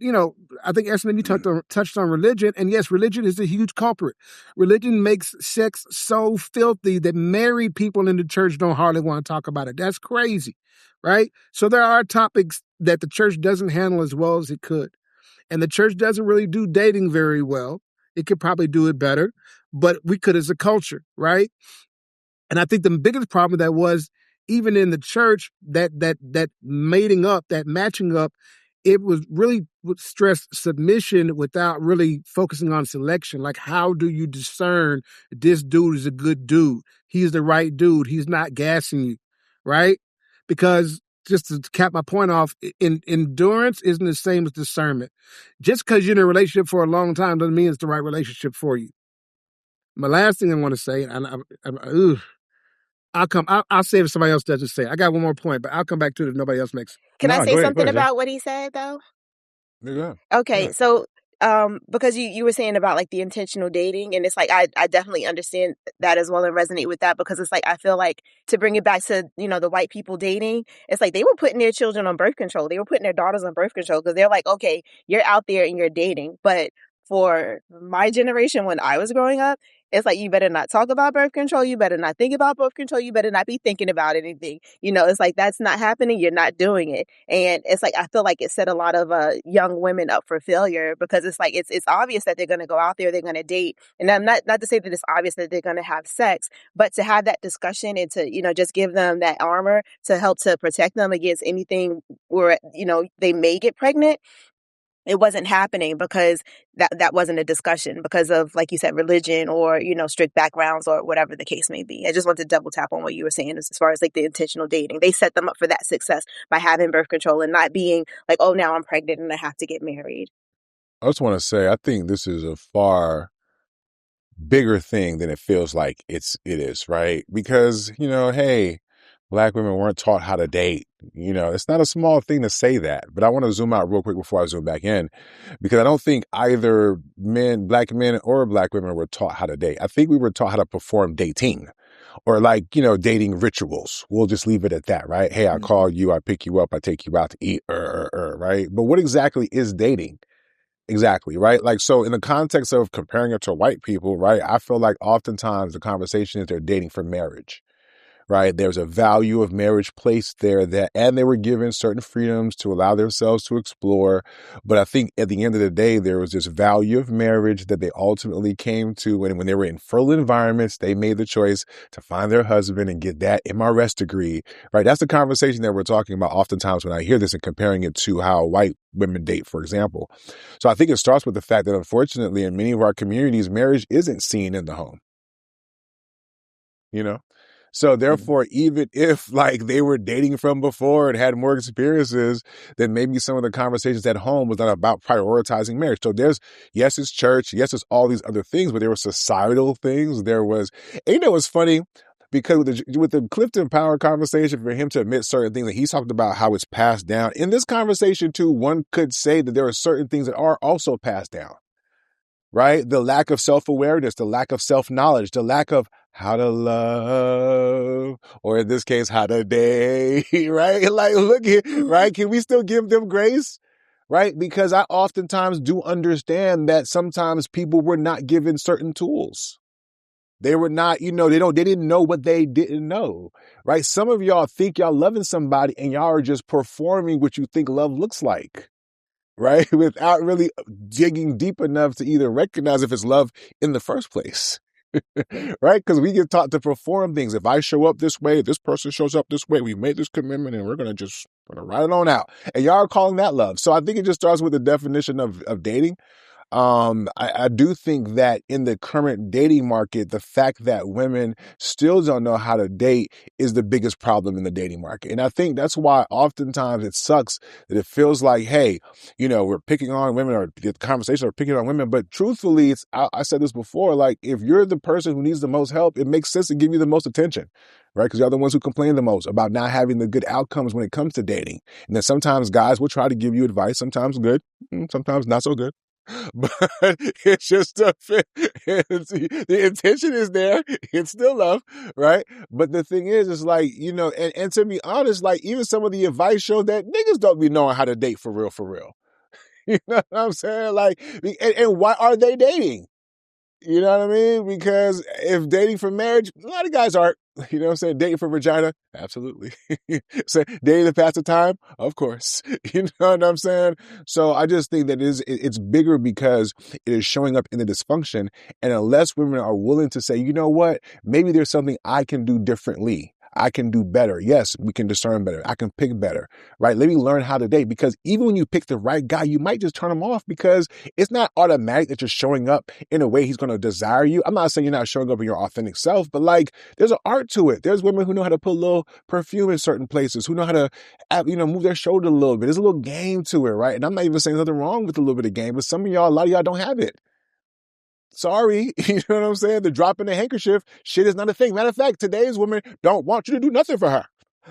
I think SNM, you touched on religion. And yes, religion is a huge culprit. Religion makes sex so filthy that married people in the church don't hardly want to talk about it. That's crazy, right? So there are topics that the church doesn't handle as well as it could. And the church doesn't really do dating very well. It could probably do it better, but we could as a culture, right? And I think the biggest problem that was, even in the church, that mating up, that matching up, it was really would stress submission without really focusing on selection. Like, how do you discern this dude is a good dude? He's the right dude. He's not gassing you, right? Because just to cap my point off, endurance isn't the same as discernment. Just because you're in a relationship for a long time doesn't mean it's the right relationship for you. My last thing I want to say, I'll save if somebody else doesn't say it. I got one more point, but I'll come back to it if nobody else makes it. Can I say something about what he said, though? Yeah. Okay, Yeah. so because you were saying about like the intentional dating, and it's like I definitely understand that as well and resonate with that, because it's like I feel like, to bring it back to the white people dating, it's like they were putting their children on birth control. They were putting their daughters on birth control because they're like, okay, you're out there and you're dating. But for my generation, when I was growing up, it's like, you better not talk about birth control. You better not think about birth control. You better not be thinking about anything. It's like, that's not happening. You're not doing it. And it's like, I feel like it set a lot of young women up for failure, because it's like, it's obvious that they're going to go out there, they're going to date. And I'm not to say that it's obvious that they're going to have sex, but to have that discussion and to, just give them that armor to help to protect them against anything where, they may get pregnant. It wasn't happening because that wasn't a discussion because of, like you said, religion or, strict backgrounds or whatever the case may be. I just want to double tap on what you were saying as far as like the intentional dating. They set them up for that success by having birth control and not being like, oh, now I'm pregnant and I have to get married. I just want to say, I think this is a far bigger thing than it feels like it is, right? Because, hey, Black women weren't taught how to date. It's not a small thing to say that, but I want to zoom out real quick before I zoom back in, because I don't think either Black men or Black women were taught how to date. I think we were taught how to perform dating, or dating rituals. We'll just leave it at that, right? Hey, I call you, I pick you up, I take you out to eat, right? But what exactly is dating? Exactly, right? Like, so in the context of comparing it to white people, right, I feel like oftentimes the conversation is they're dating for marriage. right? There's a value of marriage placed there and they were given certain freedoms to allow themselves to explore. But I think at the end of the day, there was this value of marriage that they ultimately came to. And when they were in fertile environments, they made the choice to find their husband and get that MRS degree, right? That's the conversation that we're talking about oftentimes when I hear this and comparing it to how white women date, for example. So I think it starts with the fact that unfortunately in many of our communities, marriage isn't seen in the home, you know? So therefore, even if like they were dating from before and had more experiences, then maybe some of the conversations at home was not about prioritizing marriage. So yes, it's church. Yes, it's all these other things, but there were societal things. There was, and you know, it's funny because with the Clifton Powell conversation, for him to admit certain things that he talked about how it's passed down. In this conversation too, one could say that there are certain things that are also passed down. Right? The lack of self-awareness, the lack of self-knowledge, the lack of how to love, or in this case, how to date, right? Like, look at, right? Can we still give them grace? Right? Because I oftentimes do understand that sometimes people were not given certain tools. They were not, they didn't know what they didn't know, right? Some of y'all think y'all loving somebody and y'all are just performing what you think love looks like. Right? Without really digging deep enough to either recognize if it's love in the first place. Right? Because we get taught to perform things. If I show up this way, this person shows up this way, we made this commitment and we're going to write it on out. And y'all are calling that love. So I think it just starts with the definition of dating. I do think that in the current dating market, the fact that women still don't know how to date is the biggest problem in the dating market. And I think that's why oftentimes it sucks that it feels like, hey, we're picking on women, or the conversations are picking on women. But truthfully, I said this before, like if you're the person who needs the most help, it makes sense to give you the most attention, right? Because you're the ones who complain the most about not having the good outcomes when it comes to dating. And then sometimes guys will try to give you advice, sometimes good, sometimes not so good. But it's just the intention is there. It's still love, right? But the thing is like, and to be honest, like even some of the advice shows that niggas don't be knowing how to date for real, for real. You know what I'm saying? Like, and why are they dating? You know what I mean? Because if dating for marriage, a lot of guys aren't. You know what I'm saying? Dating for vagina? Absolutely. So dating to pass the time? Of course. You know what I'm saying? So I just think that it's bigger because it is showing up in the dysfunction. And unless women are willing to say, you know what? Maybe there's something I can do differently. I can do better. Yes, we can discern better. I can pick better, right? Let me learn how to date, because even when you pick the right guy, you might just turn him off because it's not automatic that you're showing up in a way he's going to desire you. I'm not saying you're not showing up in your authentic self, but like there's an art to it. There's women who know how to put a little perfume in certain places, who know how to, move their shoulder a little bit. There's a little game to it, right? And I'm not even saying nothing wrong with a little bit of game, but a lot of y'all don't have it. Sorry, you know what I'm saying? The drop in the handkerchief shit is not a thing. Matter of fact, today's women don't want you to do nothing for her,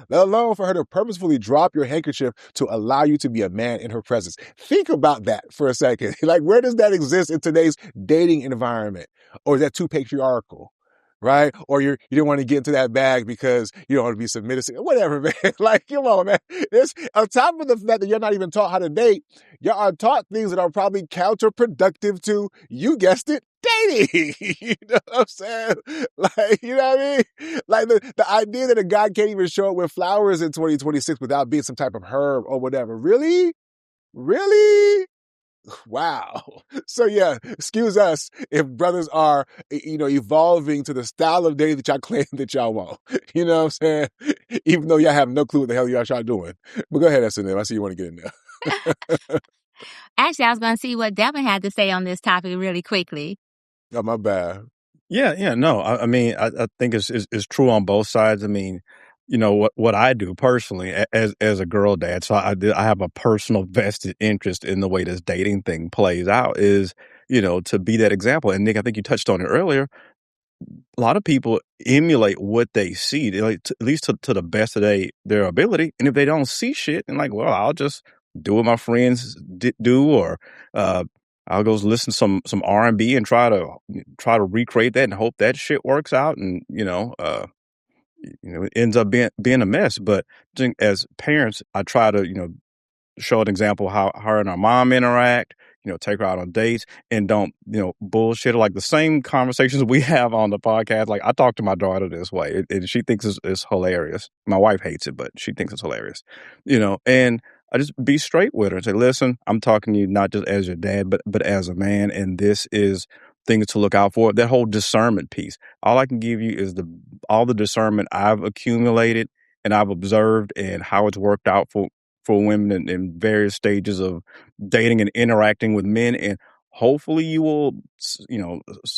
let alone for her to purposefully drop your handkerchief to allow you to be a man in her presence. Think about that for a second. Like, where does that exist in today's dating environment? Or is that too patriarchal? Right? Or you don't want to get into that bag because you don't want to be submitted. Whatever, man. Like, come on, man. This, on top of the fact that you're not even taught how to date, you are taught things that are probably counterproductive to, you guessed it, dating. You know what I'm saying? Like, you know what I mean? Like the idea that a guy can't even show up with flowers in 2026 without being some type of herb or whatever. Really? Really? Wow. So yeah, excuse us if brothers are, evolving to the style of dating that y'all claim that y'all want. You know what I'm saying? Even though y'all have no clue what the hell y'all doing. But go ahead, SNM. I see you want to get in there. Actually, I was going to see what Delvin had to say on this topic really quickly. Oh, my bad. Yeah, no. I mean, I think it's true on both sides. I mean, what I do personally as a girl dad, so I have a personal vested interest in the way this dating thing plays out, is to be that example. And Nick, I think you touched on it earlier. A lot of people emulate what they see, at least to the best of their ability. And if they don't see shit, then like, well, I'll just do what my friends do, or I'll go listen to some R&B and try to recreate that and hope that shit works out. And it ends up being a mess. But as parents, I try to show an example how her and her mom interact. take her out on dates and don't, bullshit her. Like the same conversations we have on the podcast. Like I talk to my daughter this way and she thinks it's hilarious. My wife hates it, but she thinks it's hilarious, and I just be straight with her and say, listen, I'm talking to you not just as your dad, but as a man. And this is things to look out for. That whole discernment piece. All I can give you is all the discernment I've accumulated and I've observed and how it's worked out for women in various stages of dating and interacting with men. And hopefully you will,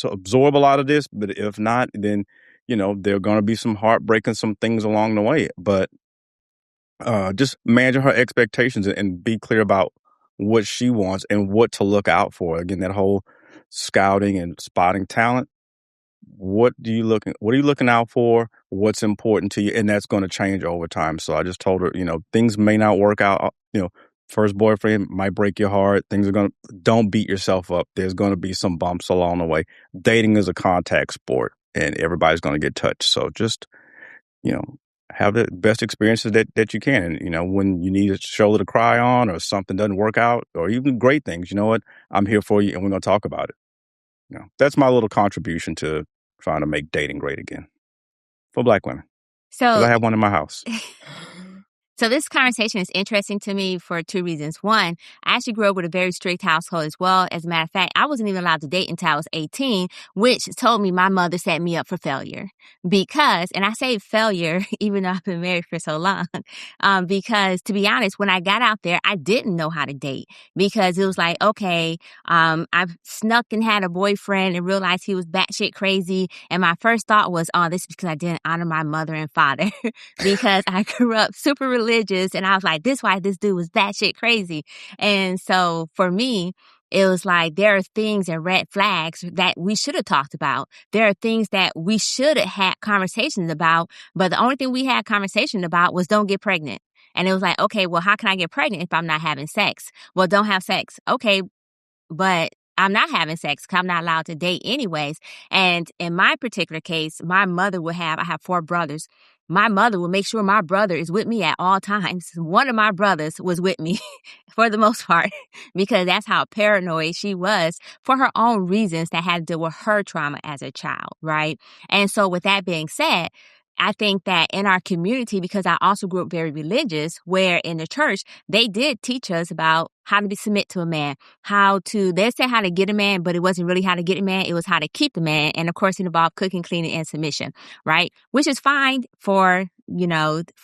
absorb a lot of this. But if not, then, there are going to be some heartbreaking, some things along the way. But just managing her expectations and be clear about what she wants and what to look out for. Again, that whole scouting and spotting talent. What are you looking out for? What's important to you? And that's going to change over time. So I just told her, things may not work out. First boyfriend might break your heart. Don't beat yourself up. There's going to be some bumps along the way. Dating is a contact sport and everybody's going to get touched. So just, have the best experiences that you can. And, when you need a shoulder to cry on or something doesn't work out or even great things, you know what? I'm here for you and we're going to talk about it. That's my little contribution to trying to make dating great again for Black women. Because I have one in my house. So this conversation is interesting to me for two reasons. One, I actually grew up with a very strict household as well. As a matter of fact, I wasn't even allowed to date until I was 18, which told me my mother set me up for failure. Because, and I say failure, even though I've been married for so long, because to be honest, when I got out there, I didn't know how to date because it was like, okay, I've snuck and had a boyfriend and realized he was batshit crazy. And my first thought was, oh, this is because I didn't honor my mother and father because I grew up super religious. And I was like, this is why this dude was batshit crazy. And so for me, it was like, there are things and red flags that we should have talked about. There are things that we should have had conversations about. But the only thing we had conversation about was don't get pregnant. And it was like, okay, well, how can I get pregnant if I'm not having sex? Well, don't have sex. Okay, but I'm not having sex because I'm not allowed to date anyways. And in my particular case, I have 4 brothers. My mother will make sure my brother is with me at all times. One of my brothers was with me for the most part because that's how paranoid she was for her own reasons that had to do with her trauma as a child, right? And so with that being said, I think that in our community, because I also grew up very religious, where in the church, they did teach us about how to submit to a man, they said how to get a man, but it wasn't really how to get a man. It was how to keep the man. And of course, it involved cooking, cleaning, and submission, right? Which is fine for,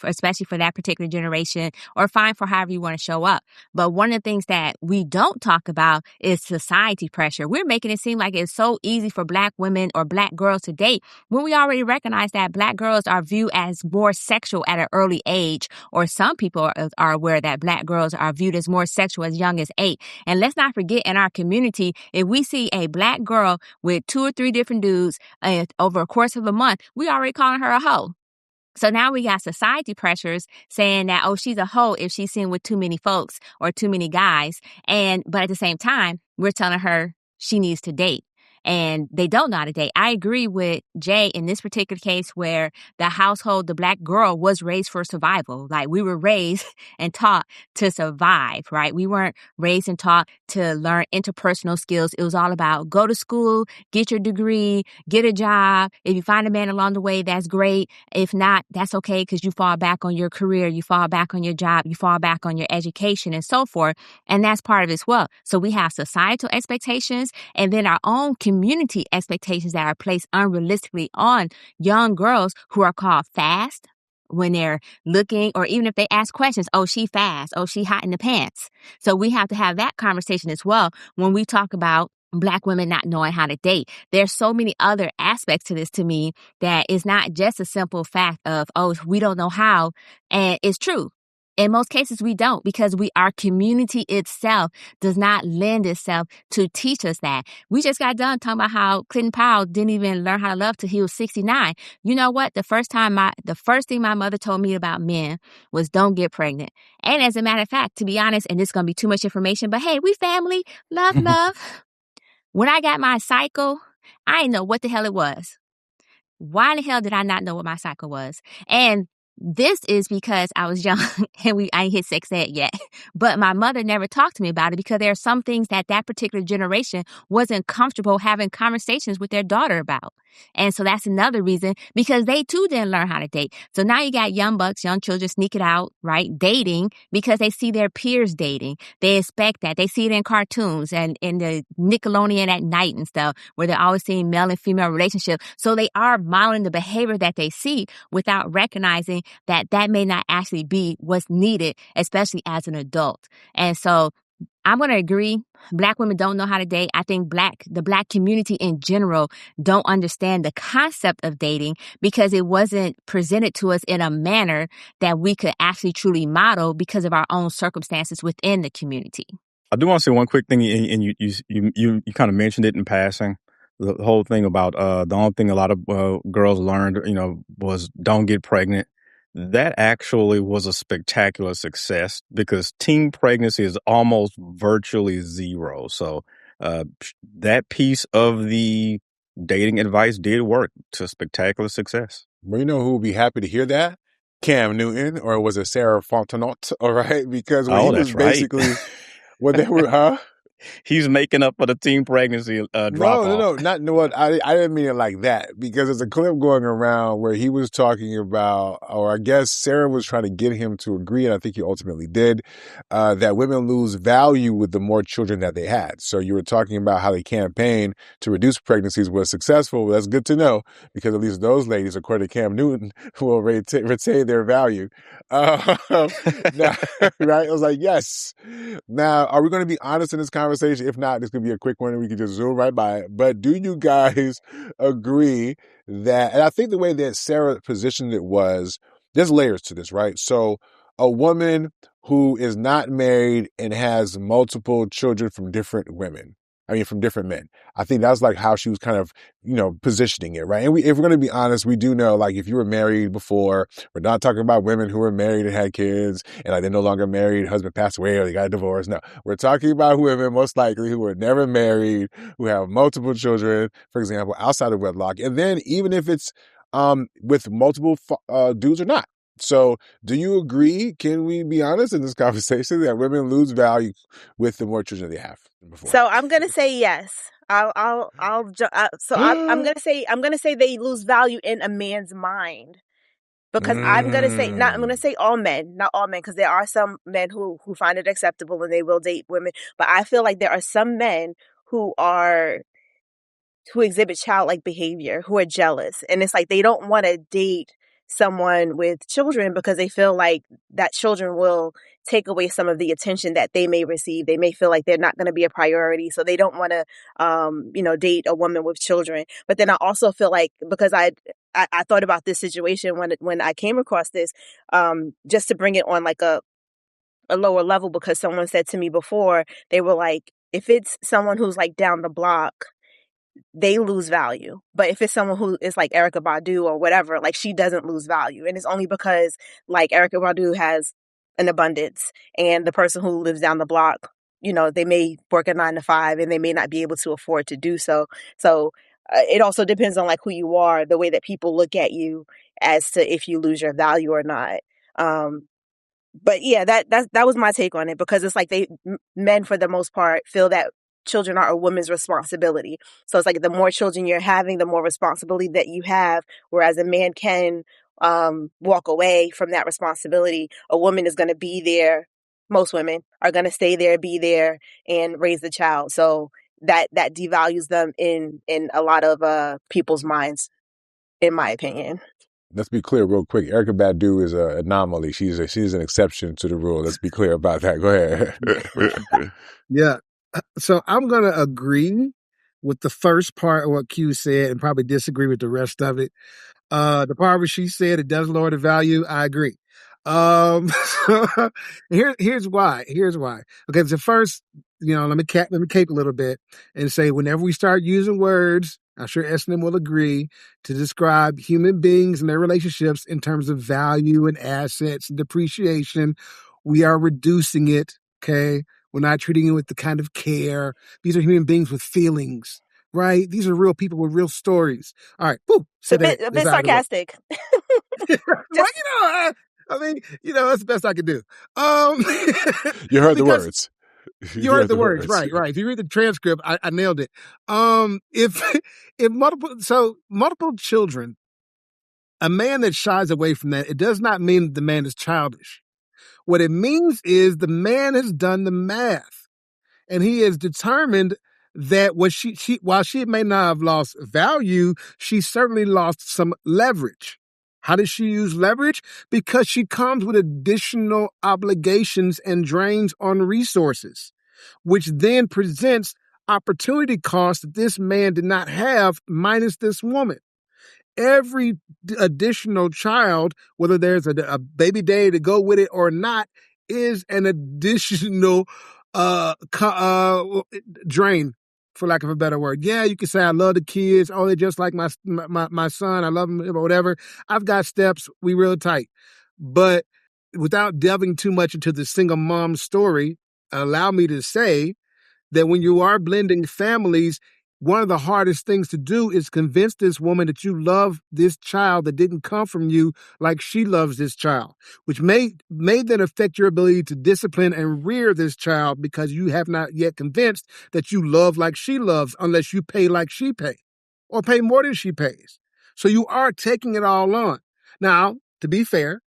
especially for that particular generation, or fine for however you want to show up. But one of the things that we don't talk about is society pressure. We're making it seem like it's so easy for Black women or Black girls to date when we already recognize that Black girls are viewed as more sexual at an early age, or some people are aware that Black girls are viewed as more sexual as young as 8. And let's not forget, in our community, if we see a Black girl with 2 or 3 different dudes over a course of a month, we already calling her a hoe. So now we got society pressures saying that, oh, she's a hoe if she's seen with too many folks or too many guys. But at the same time, we're telling her she needs to date. And they don't know how to date. I agree with Jay in this particular case where the Black girl was raised for survival. Like we were raised and taught to survive, right? We weren't raised and taught to learn interpersonal skills. It was all about go to school, get your degree, get a job. If you find a man along the way, that's great. If not, that's okay because you fall back on your career, you fall back on your job, you fall back on your education and so forth. And that's part of it as well. So we have societal expectations and then our own community expectations that are placed unrealistically on young girls who are called fast when they're looking, or even if they ask questions, oh, she fast, oh, she hot in the pants. So we have to have that conversation as well when we talk about Black women not knowing how to date. There's so many other aspects to this to me that is not just a simple fact of, oh, we don't know how. And it's true. In most cases, we don't because our community itself does not lend itself to teach us that. We just got done talking about how Clifton Powell didn't even learn how to love till he was 69. You know what? The first thing my mother told me about men was don't get pregnant. And as a matter of fact, to be honest, and this is going to be too much information, but hey, we family, love. When I got my cycle, I didn't know what the hell it was. Why in the hell did I not know what my cycle was? And This is because I was young and I ain't hit sex ed yet. But my mother never talked to me about it because there are some things that particular generation wasn't comfortable having conversations with their daughter about. And so that's another reason, because they too didn't learn how to date. So now you got young bucks, young children sneaking out, right, dating because they see their peers dating. They expect that. They see it in cartoons and in the Nickelodeon at night and stuff, where they're always seeing male and female relationship. So they are modeling the behavior that they see without recognizing that may not actually be what's needed, especially as an adult. And so I'm going to agree. Black women don't know how to date. I think the Black community in general don't understand the concept of dating because it wasn't presented to us in a manner that we could actually truly model because of our own circumstances within the community. I do want to say one quick thing, and you kind of mentioned it in passing. The whole thing about the only thing a lot of girls learned, was don't get pregnant. That actually was a spectacular success because teen pregnancy is almost virtually zero. So that piece of the dating advice did work to spectacular success. Well, you know who would be happy to hear that? Cam Newton, or was it Sarah Fontenot? All right, because when he was basically, what they were, huh? He's making up for the teen pregnancy drop off. No, I didn't mean it like that, because there's a clip going around where he was talking about, or I guess Sarah was trying to get him to agree, and I think he ultimately did, that women lose value with the more children that they had. So you were talking about how the campaign to reduce pregnancies was successful. Well, that's good to know, because at least those ladies, according to Cam Newton, will retain their value. Now, right? I was like, yes. Now, are we going to be honest in this conversation? If not, this could be a quick one and we can just zoom right by it. But do you guys agree that, and I think the way that Sarah positioned it was, there's layers to this, right? So a woman who is not married and has multiple children from different men. I think that's like how she was kind of, positioning it, right? And if we're going to be honest, we do know, like, if you were married before, we're not talking about women who were married and had kids and like they're no longer married, husband passed away or they got a divorce. No, we're talking about women most likely who were never married, who have multiple children, for example, outside of wedlock. And then even if it's with multiple dudes or not. So do you agree, can we be honest in this conversation, that women lose value with the more children they have before? So I'm going to say yes. I'm going to say they lose value in a man's mind. Because I'm going to say all men, not all men, because there are some men who find it acceptable and they will date women. But I feel like there are some men who exhibit childlike behavior, who are jealous. And it's like they don't want to date someone with children because they feel like that children will take away some of the attention that they may receive. They may feel like they're not going to be a priority. So they don't want to, date a woman with children. But then I also feel like, because I thought about this situation when I came across this, just to bring it on like a lower level, because someone said to me before, they were like, if it's someone who's like down the block, they lose value. But if it's someone who is like Erykah Badu or whatever, like, she doesn't lose value. And it's only because like Erykah Badu has an abundance and the person who lives down the block, they may work a 9 to 5 and they may not be able to afford to do so. So it also depends on like who you are, the way that people look at you as to if you lose your value or not. But yeah, that was my take on it, because it's like men for the most part feel that children are a woman's responsibility. So it's like the more children you're having, the more responsibility that you have, whereas a man can walk away from that responsibility. A woman is going to be there. Most women are going to stay there, be there, and raise the child. So that devalues them in a lot of people's minds, in my opinion. Let's be clear real quick. Erykah Badu is an anomaly. She's an exception to the rule. Let's be clear about that. Go ahead. Yeah. So I'm going to agree with the first part of what Q said and probably disagree with the rest of it. The part where she said it does lower the value, I agree. Here's why. Okay, so first, let me cape a little bit and say, whenever we start using words, I'm sure S&M will agree, to describe human beings and their relationships in terms of value and assets and depreciation, we are reducing it, okay? We're not treating it with the kind of care. These are human beings with feelings, right? These are real people with real stories. All right. Woo, a bit sarcastic. Well, I mean, that's the best I could do. You heard the because words. you heard the words, right? If you read the transcript, I nailed it. If multiple children, a man that shies away from that, it does not mean that the man is childish. What it means is the man has done the math, and he has determined that while she may not have lost value, she certainly lost some leverage. How does she use leverage? Because she comes with additional obligations and drains on resources, which then presents opportunity costs that this man did not have minus this woman. Every additional child, whether there's a baby daddy to go with it or not, is an additional drain, for lack of a better word. Yeah, you can say I love the kids. Oh, they're just like my son. I love them, or whatever. I've got steps. We real tight. But without delving too much into the single mom story, allow me to say that when you are blending families, one of the hardest things to do is convince this woman that you love this child that didn't come from you like she loves this child, which may then affect your ability to discipline and rear this child because you have not yet convinced that you love like she loves unless you pay like she pays or pay more than she pays. So you are taking it all on. Now, to be fair,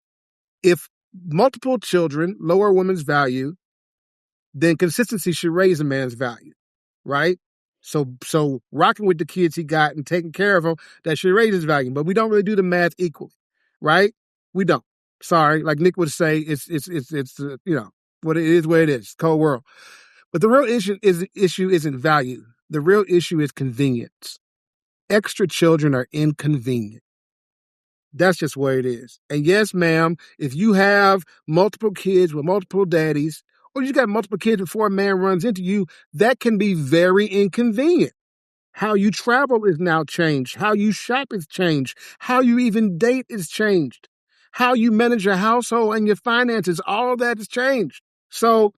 if multiple children lower a woman's value, then consistency should raise a man's value, right? So rocking with the kids he got and taking care of them, that should raise his value. But we don't really do the math equally, right? We don't. Sorry, like Nick would say, it's what it is, where it is, cold world. But the real issue isn't value. The real issue is convenience. Extra children are inconvenient. That's just where it is. And yes, ma'am, if you have multiple kids with multiple daddies, or you got multiple kids before a man runs into you, that can be very inconvenient. How you travel is now changed. How you shop is changed. How you even date is changed. How you manage your household and your finances, all of that has changed. So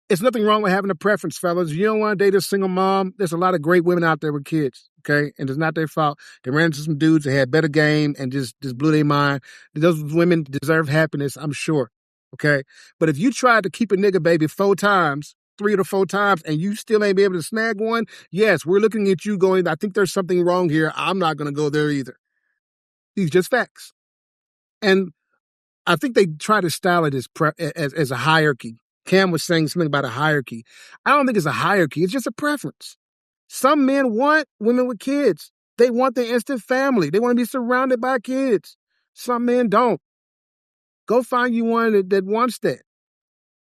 it's nothing wrong with having a preference, fellas. You don't want to date a single mom. There's a lot of great women out there with kids, okay? And it's not their fault. They ran into some dudes that had better game and just blew their mind. Those women deserve happiness, I'm sure, okay? But if you tried to keep a nigga baby 3 to 4 times, and you still ain't be able to snag one, yes, we're looking at you going, I think there's something wrong here. I'm not going to go there either. These just facts. And I think they try to style it as a hierarchy. Cam was saying something about a hierarchy. I don't think it's a hierarchy. It's just a preference. Some men want women with kids. They want the instant family. They want to be surrounded by kids. Some men don't. Go find you one that wants that.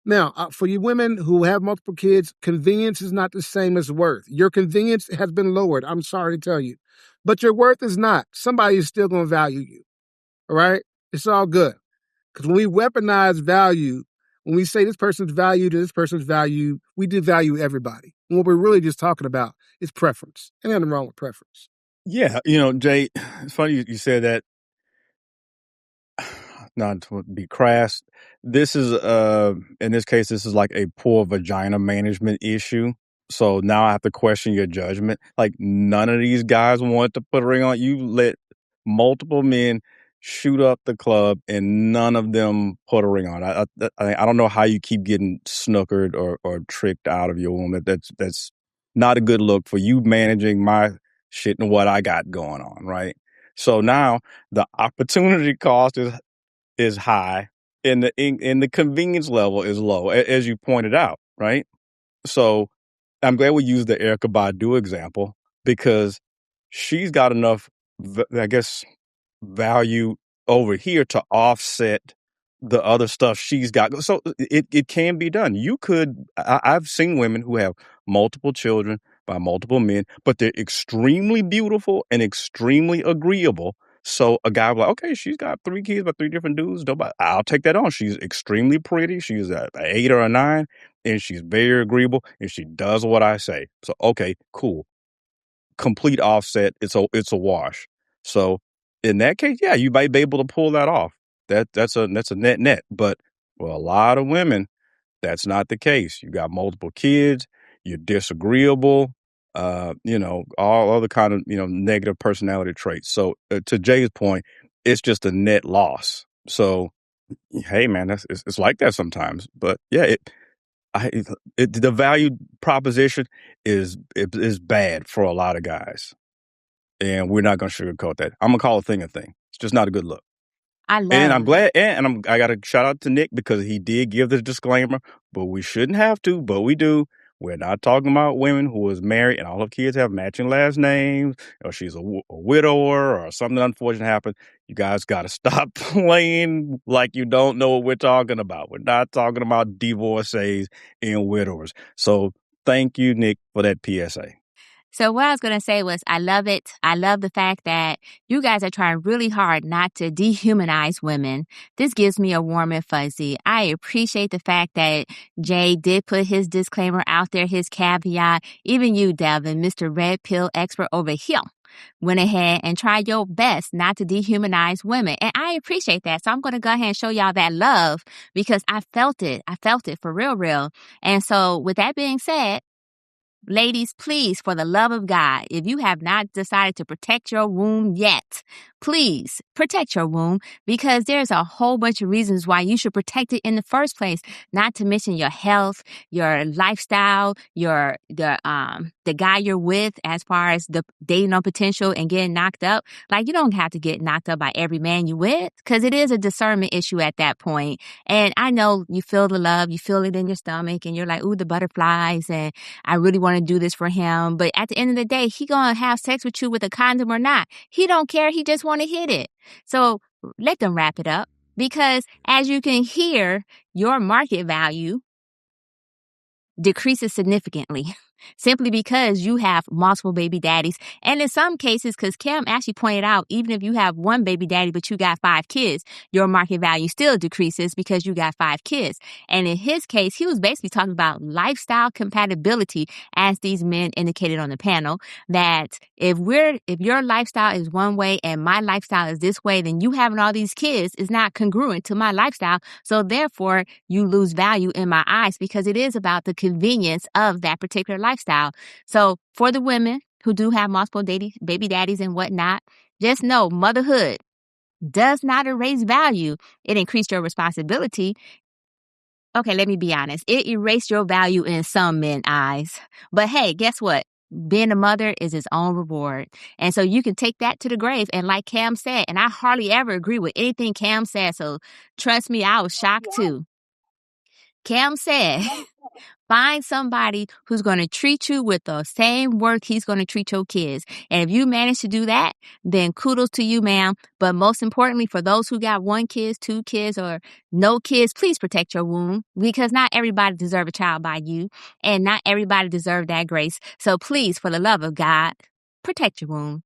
Now, for you women who have multiple kids, convenience is not the same as worth. Your convenience has been lowered. I'm sorry to tell you. But your worth is not. Somebody is still going to value you. All right? It's all good. Because when we weaponize value, when we say this person's value to this person's value, we devalue everybody. And what we're really just talking about is preference. And nothing wrong with preference. Yeah, Jay, it's funny you said that. Not to be crass. This is, in this case, this is like a poor vagina management issue. So now I have to question your judgment. Like, none of these guys want to put a ring on. You let multiple men shoot up the club and none of them put a ring on. I don't know how you keep getting snookered or tricked out of your woman. That's not a good look for you managing my shit and what I got going on, right? So now the opportunity cost is high and the convenience level is low, as you pointed out, right? So I'm glad we used the Erykah Badu example because she's got enough, I guess, value over here to offset the other stuff she's got. So it can be done. I've seen women who have multiple children by multiple men, but they're extremely beautiful and extremely agreeable. So a guy will be like, okay, she's got 3 kids by 3 different dudes. I'll take that on. She's extremely pretty. She's an 8 or a 9, and she's very agreeable, and she does what I say. So, okay, cool. Complete offset. It's a wash. So in that case, yeah, you might be able to pull that off. That's a net. But for a lot of women, that's not the case. You got multiple kids. You're disagreeable. All other kind of negative personality traits. So to Jay's point, it's just a net loss. So, hey, man, it's like that sometimes. But yeah, the value proposition is bad for a lot of guys, and we're not going to sugarcoat that. I'm gonna call a thing a thing. It's just not a good look. I And love I'm glad, and I got to shout out to Nick because he did give the disclaimer, but we shouldn't have to, but we do. We're not talking about women who is married and all her kids have matching last names, or she's a widower, or something unfortunate happened. You guys got to stop playing like you don't know what we're talking about. We're not talking about divorcees and widowers. So thank you, Nick, for that PSA. So what I was going to say was I love it. I love the fact that you guys are trying really hard not to dehumanize women. This gives me a warm and fuzzy. I appreciate the fact that Jay did put his disclaimer out there, his caveat. Even you, Delvin, Mr. Red Pill expert over here, went ahead and tried your best not to dehumanize women. And I appreciate that. So I'm going to go ahead and show y'all that love because I felt it. I felt it for real. And so with that being said, ladies, please, for the love of God, if you have not decided to protect your womb yet, please protect your womb because there's a whole bunch of reasons why you should protect it in the first place. Not to mention your health, your lifestyle, the guy you're with as far as the dating on potential and getting knocked up. Like, you don't have to get knocked up by every man you with because it is a discernment issue at that point. And I know you feel the love, you feel it in your stomach and you're like, ooh, the butterflies and I really want to do this for him. But at the end of the day, he gonna have sex with you with a condom or not. He don't care. He just want to hit it. So let them wrap it up because as you can hear, your market value decreases significantly simply because you have multiple baby daddies. And in some cases, because Kim actually pointed out, even if you have one baby daddy, but you got 5 kids, your market value still decreases because you got 5 kids. And in his case, he was basically talking about lifestyle compatibility, as these men indicated on the panel, that if your lifestyle is one way and my lifestyle is this way, then you having all these kids is not congruent to my lifestyle. So therefore, you lose value in my eyes because it is about the convenience of that particular lifestyle. So for the women who do have multiple baby daddies and whatnot, just know motherhood does not erase value. It increased your responsibility. Okay, let me be honest. It erased your value in some men's eyes. But hey, guess what? Being a mother is its own reward. And so you can take that to the grave. And like Cam said, and I hardly ever agree with anything Cam said, so trust me, I was shocked too. Cam said, find somebody who's going to treat you with the same worth he's going to treat your kids. And if you manage to do that, then kudos to you, ma'am. But most importantly, for those who got 1 kid, 2 kids, or no kids, please protect your womb because not everybody deserves a child by you and not everybody deserves that grace. So please, for the love of God, protect your womb.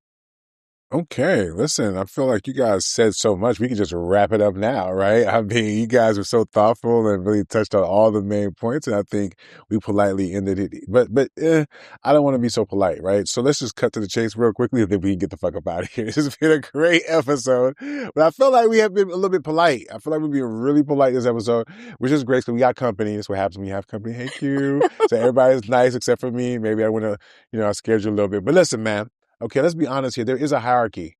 Okay, listen, I feel like you guys said so much. We can just wrap it up now, right? I mean, you guys were so thoughtful and really touched on all the main points, and I think we politely ended it. But I don't want to be so polite, right? So let's just cut to the chase real quickly, and then we can get the fuck up out of here. This has been a great episode, but I feel like we have been a little bit polite. I feel like we're being really polite this episode, which is great because we got company. That's what happens when you have company. Hey, Q. So everybody's nice except for me. Maybe I want to, I scared you a little bit. But listen, man. Okay, let's be honest here. There is a hierarchy.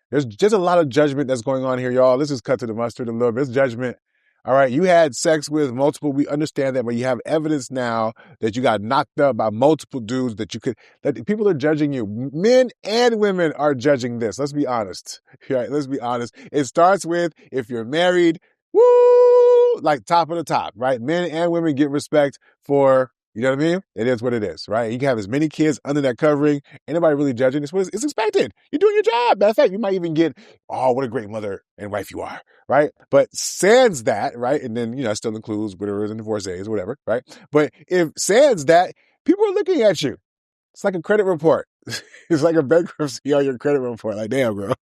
There's just a lot of judgment that's going on here, y'all. Let's just cut to the mustard a little bit. It's judgment. All right, you had sex with multiple. We understand that, but you have evidence now that you got knocked up by multiple dudes that people are judging you. Men and women are judging this. Let's be honest. Right, let's be honest. It starts with if you're married, woo, like top of the top, right? Men and women get respect for, you know what I mean? It is what it is, right? You can have as many kids under that covering. Ain't nobody really judging. It's expected. You're doing your job. Matter of fact, you might even get, oh, what a great mother and wife you are, right? But sans that, right? And then, it still includes widowers and divorcees or whatever, right? But if sans that, people are looking at you. It's like a credit report. It's like a bankruptcy on your credit report. Like, damn, bro.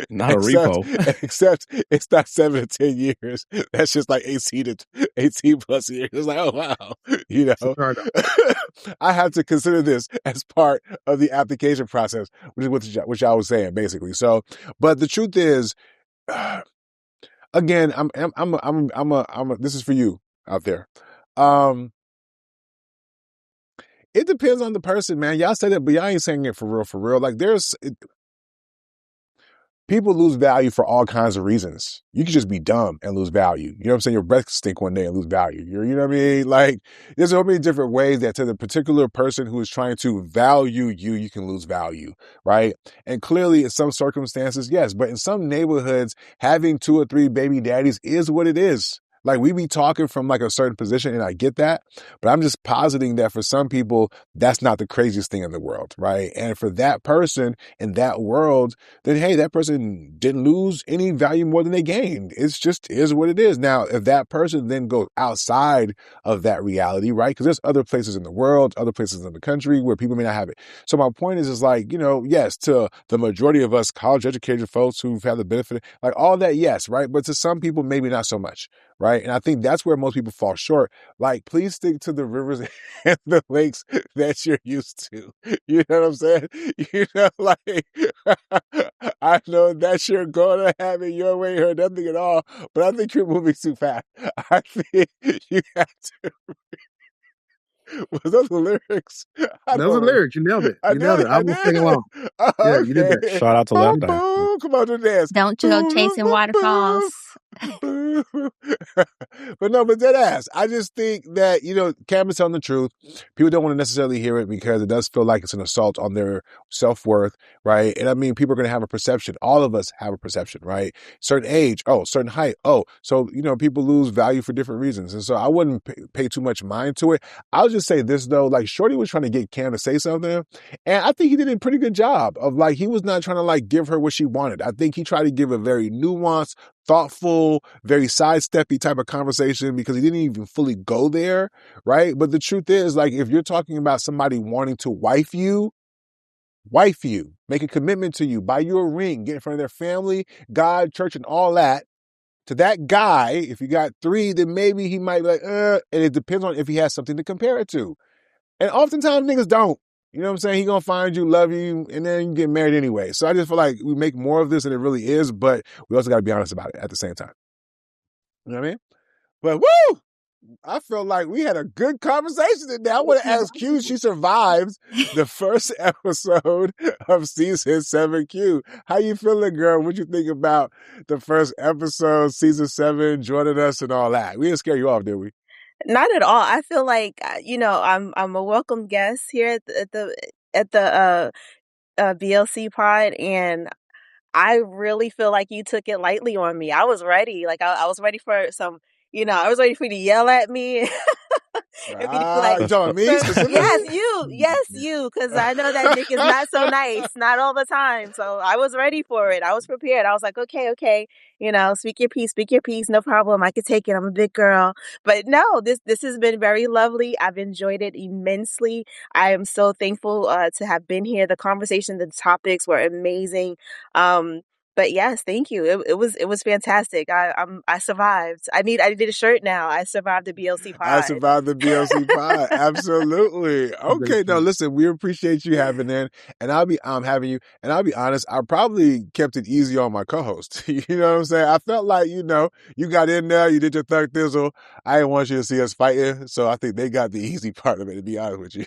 Not a repo. Except it's not 7 to 10 years. That's just like 18 plus years. It's like, oh, wow. I have to consider this as part of the application process, which I was saying, basically. So, but the truth is, again, this is for you out there. It depends on the person, man. Y'all say that, but y'all ain't saying it for real. Like people lose value for all kinds of reasons. You could just be dumb and lose value. You know what I'm saying? Your breath stink one day and lose value. You know what I mean? Like, there's so many different ways that to the particular person who is trying to value you, you can lose value, right? And clearly in some circumstances, yes, but in some neighborhoods, having 2 or 3 baby daddies is what it is. Like, we be talking from like a certain position, and I get that, but I'm just positing that for some people, that's not the craziest thing in the world, right? And for that person in that world, then hey, that person didn't lose any value more than they gained. It's just is what it is. Now, if that person then goes outside of that reality, right? Because there's other places in the world, other places in the country where people may not have it. So my point is like, you know, yes, to the majority of us college educated folks who've had the benefit, like all that, yes, right? But to some people, maybe not so much. Right. And I think that's where most people fall short. Like, please stick to the rivers and the lakes that you're used to. You know what I'm saying? You know, like, I know that you're going to have it your way or nothing at all, but I think you're moving too fast. I think you have to. Was those the lyrics? Those are lyrics. You nailed it. You nailed it. I will sing along. Oh, Yeah, okay. you did that. Shout out to Left Eye. Boom, come on to the dance. Don't you go chasing waterfalls. But no, but dead ass. I just think that, you know, Cameron's telling the truth. People don't want to necessarily hear it because it does feel like it's an assault on their self-worth, right? And I mean, people are going to have a perception. All of us have a perception, right? Certain age, oh, certain height, oh. So, you know, people lose value for different reasons. And so I wouldn't pay too much mind to it. I'll just say this, though. Like, Shorty was trying to get Cam to say something. And I think he did a pretty good job of, like, he was not trying to, like, give her what she wanted. I think he tried to give a very nuanced, thoughtful, very sidesteppy type of conversation because he didn't even fully go there, right? But the truth is, like, if you're talking about somebody wanting to wife you, make a commitment to you, buy you a ring, get in front of their family, God, church, and all that, to that guy, if you got 3, then maybe he might be like, and it depends on if he has something to compare it to. And oftentimes niggas don't. You know what I'm saying? He gonna find you, love you, and then you get married anyway. So I just feel like we make more of this than it really is, but we also got to be honest about it at the same time. You know what I mean? But woo! I feel like we had a good conversation today. I want to ask Q. She survived the first episode of season 7. Q, how you feeling, girl? What you think about the first episode, season 7, joining us and all that? We didn't scare you off, did we? Not at all. I feel like, you know, I'm a welcome guest here at the BLC pod, and I really feel like you took it lightly on me. I was ready. Like, I was ready for some, you know, I was ready for you to yell at me. And be like, you talking me specifically? Yes, you, because I know that Nick is not so nice, not all the time. So I was ready for it. I was prepared. I was like, okay, you know, speak your piece, no problem. I could take it. I'm a big girl. But no, this has been very lovely. I've enjoyed it immensely. I am so thankful to have been here. The conversation, the topics were amazing. But yes, thank you. It was fantastic. I survived. I did a shirt now. I survived the BLC pod. I survived the BLC pod. Absolutely. Okay. No, listen, we appreciate you having in, and having you. And I'll be honest, I probably kept it easy on my co-host. You know what I'm saying? I felt like, you know, you got in there, you did your thug thizzle. I didn't want you to see us fighting, so I think they got the easy part of it, to be honest with you.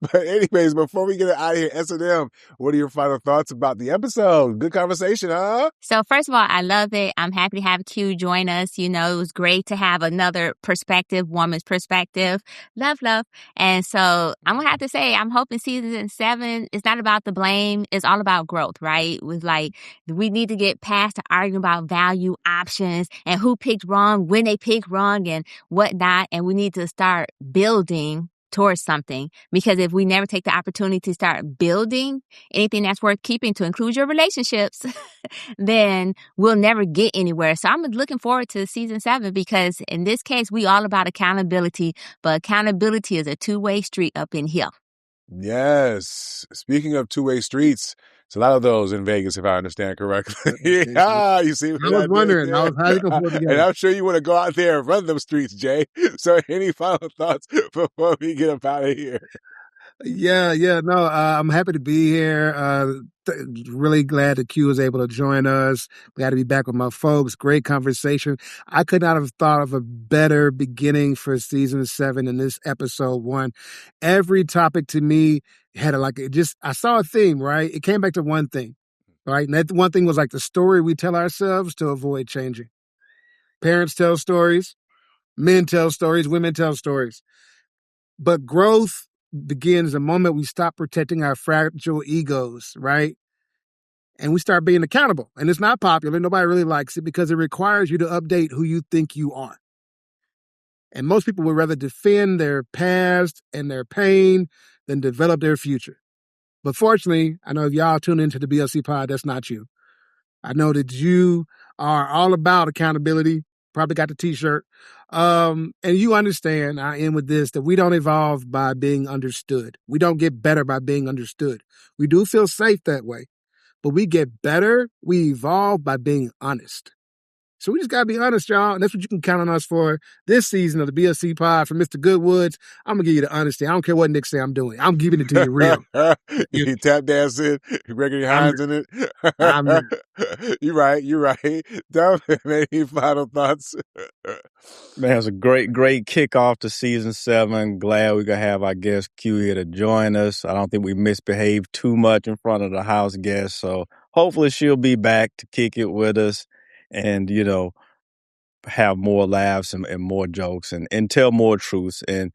But anyways, before we get out of here, S&M, what are your final thoughts about the episode? Good conversation. Huh? So first of all, I love it. I'm happy to have Q join us. You know, it was great to have another perspective, woman's perspective. Love. And so I'm going to have to say, I'm hoping season 7 is not about the blame. It's all about growth, right? With like, we need to get past the arguing about value options and who picked wrong, when they picked wrong and whatnot. And we need to start building towards something, because if we never take the opportunity to start building anything that's worth keeping, to include your relationships, then we'll never get anywhere. So I'm looking forward to season 7, because in this case, we all about accountability, but accountability is a 2-way street up in here. Yes. Speaking of 2-way streets, it's a lot of those in Vegas, if I understand correctly. Yeah, you see what I was wondering. I was how you gonna put it together. And I'm sure you want to go out there and run them streets, Jay. So any final thoughts before we get up out of here? Yeah. No, I'm happy to be here. Really glad that Q was able to join us. Glad to be back with my folks. Great conversation. I could not have thought of a better beginning for season 7 than this episode 1. Every topic to me had I saw a theme, right? It came back to one thing. right? And that one thing was like the story we tell ourselves to avoid changing. Parents tell stories, men tell stories, women tell stories. But growth begins the moment we stop protecting our fragile egos, right? And we start being accountable. And it's not popular. Nobody really likes it because it requires you to update who you think you are. And most people would rather defend their past and their pain than develop their future. But fortunately, I know if y'all tune into the BLC pod, that's not you. I know that you are all about accountability. Probably got the t-shirt. And you understand, I end with this, that we don't evolve by being understood. We don't get better by being understood. We do feel safe that way. But we get better, we evolve by being honest. So we just got to be honest, y'all. And that's what you can count on us for this season of the BLC pod from Mr. Goodwoods. I'm going to give you the honesty. I don't care what Nick say I'm doing. I'm giving it to you real. You tap dancing, Gregory Hines in it. You're right. Delvin, any final thoughts? Man, it's a great kickoff to season 7. Glad we could have our guest Q here to join us. I don't think we misbehaved too much in front of the house guest. So hopefully she'll be back to kick it with us and, have more laughs and more jokes and tell more truths. And,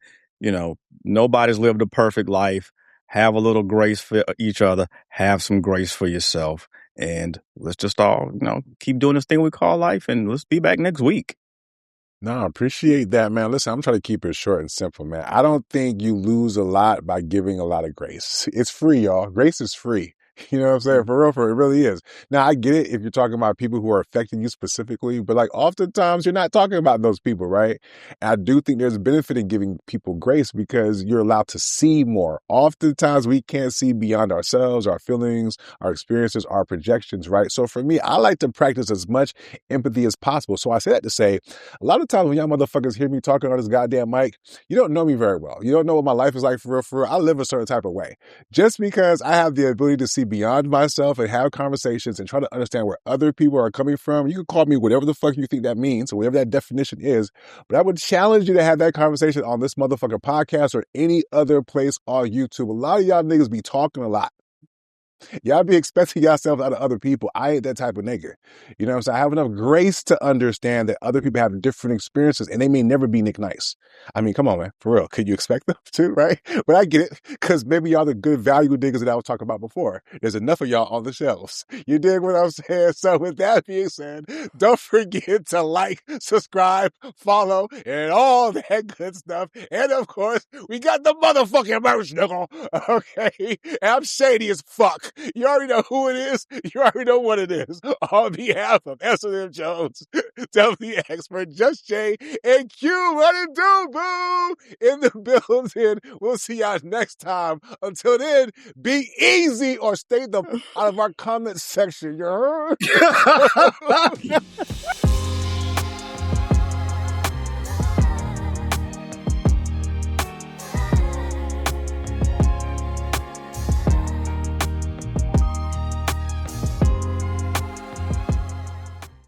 nobody's lived a perfect life. Have a little grace for each other. Have some grace for yourself. And let's just all, keep doing this thing we call life. And let's be back next week. No, I appreciate that, man. Listen, I'm trying to keep it short and simple, man. I don't think you lose a lot by giving a lot of grace. It's free, y'all. Grace is free. You know what I'm saying? For real, it really is. Now, I get it if you're talking about people who are affecting you specifically, but like oftentimes you're not talking about those people, right? And I do think there's a benefit in giving people grace because you're allowed to see more. Oftentimes we can't see beyond ourselves, our feelings, our experiences, our projections, right? So for me, I like to practice as much empathy as possible. So I say that to say, a lot of times when y'all motherfuckers hear me talking on this goddamn mic, you don't know me very well. You don't know what my life is like for real. I live a certain type of way. Just because I have the ability to see beyond myself and have conversations and try to understand where other people are coming from, you can call me whatever the fuck you think that means or whatever that definition is, but I would challenge you to have that conversation on this motherfucking podcast or any other place on YouTube. A lot of y'all niggas be talking a lot. Y'all be expecting yourselves out of other people. I ain't that type of nigga. You know what I'm saying? I have enough grace to understand that other people have different experiences and they may never be Nic Nice. I mean, come on, man. For real. Could you expect them to, right? But I get it because maybe y'all the good value diggers that I was talking about before. There's enough of y'all on the shelves. You dig what I'm saying? So with that being said, don't forget to like, subscribe, follow, and all that good stuff. And of course, we got the motherfucking merch, nigga. Okay? And I'm shady as fuck. You already know who it is. You already know what it is. On behalf of SNM Jones, Delvin The Expert, Just Jay, and Q, what it do, boo? In the building. We'll see y'all next time. Until then, be easy or stay the out of our comment section. You heard?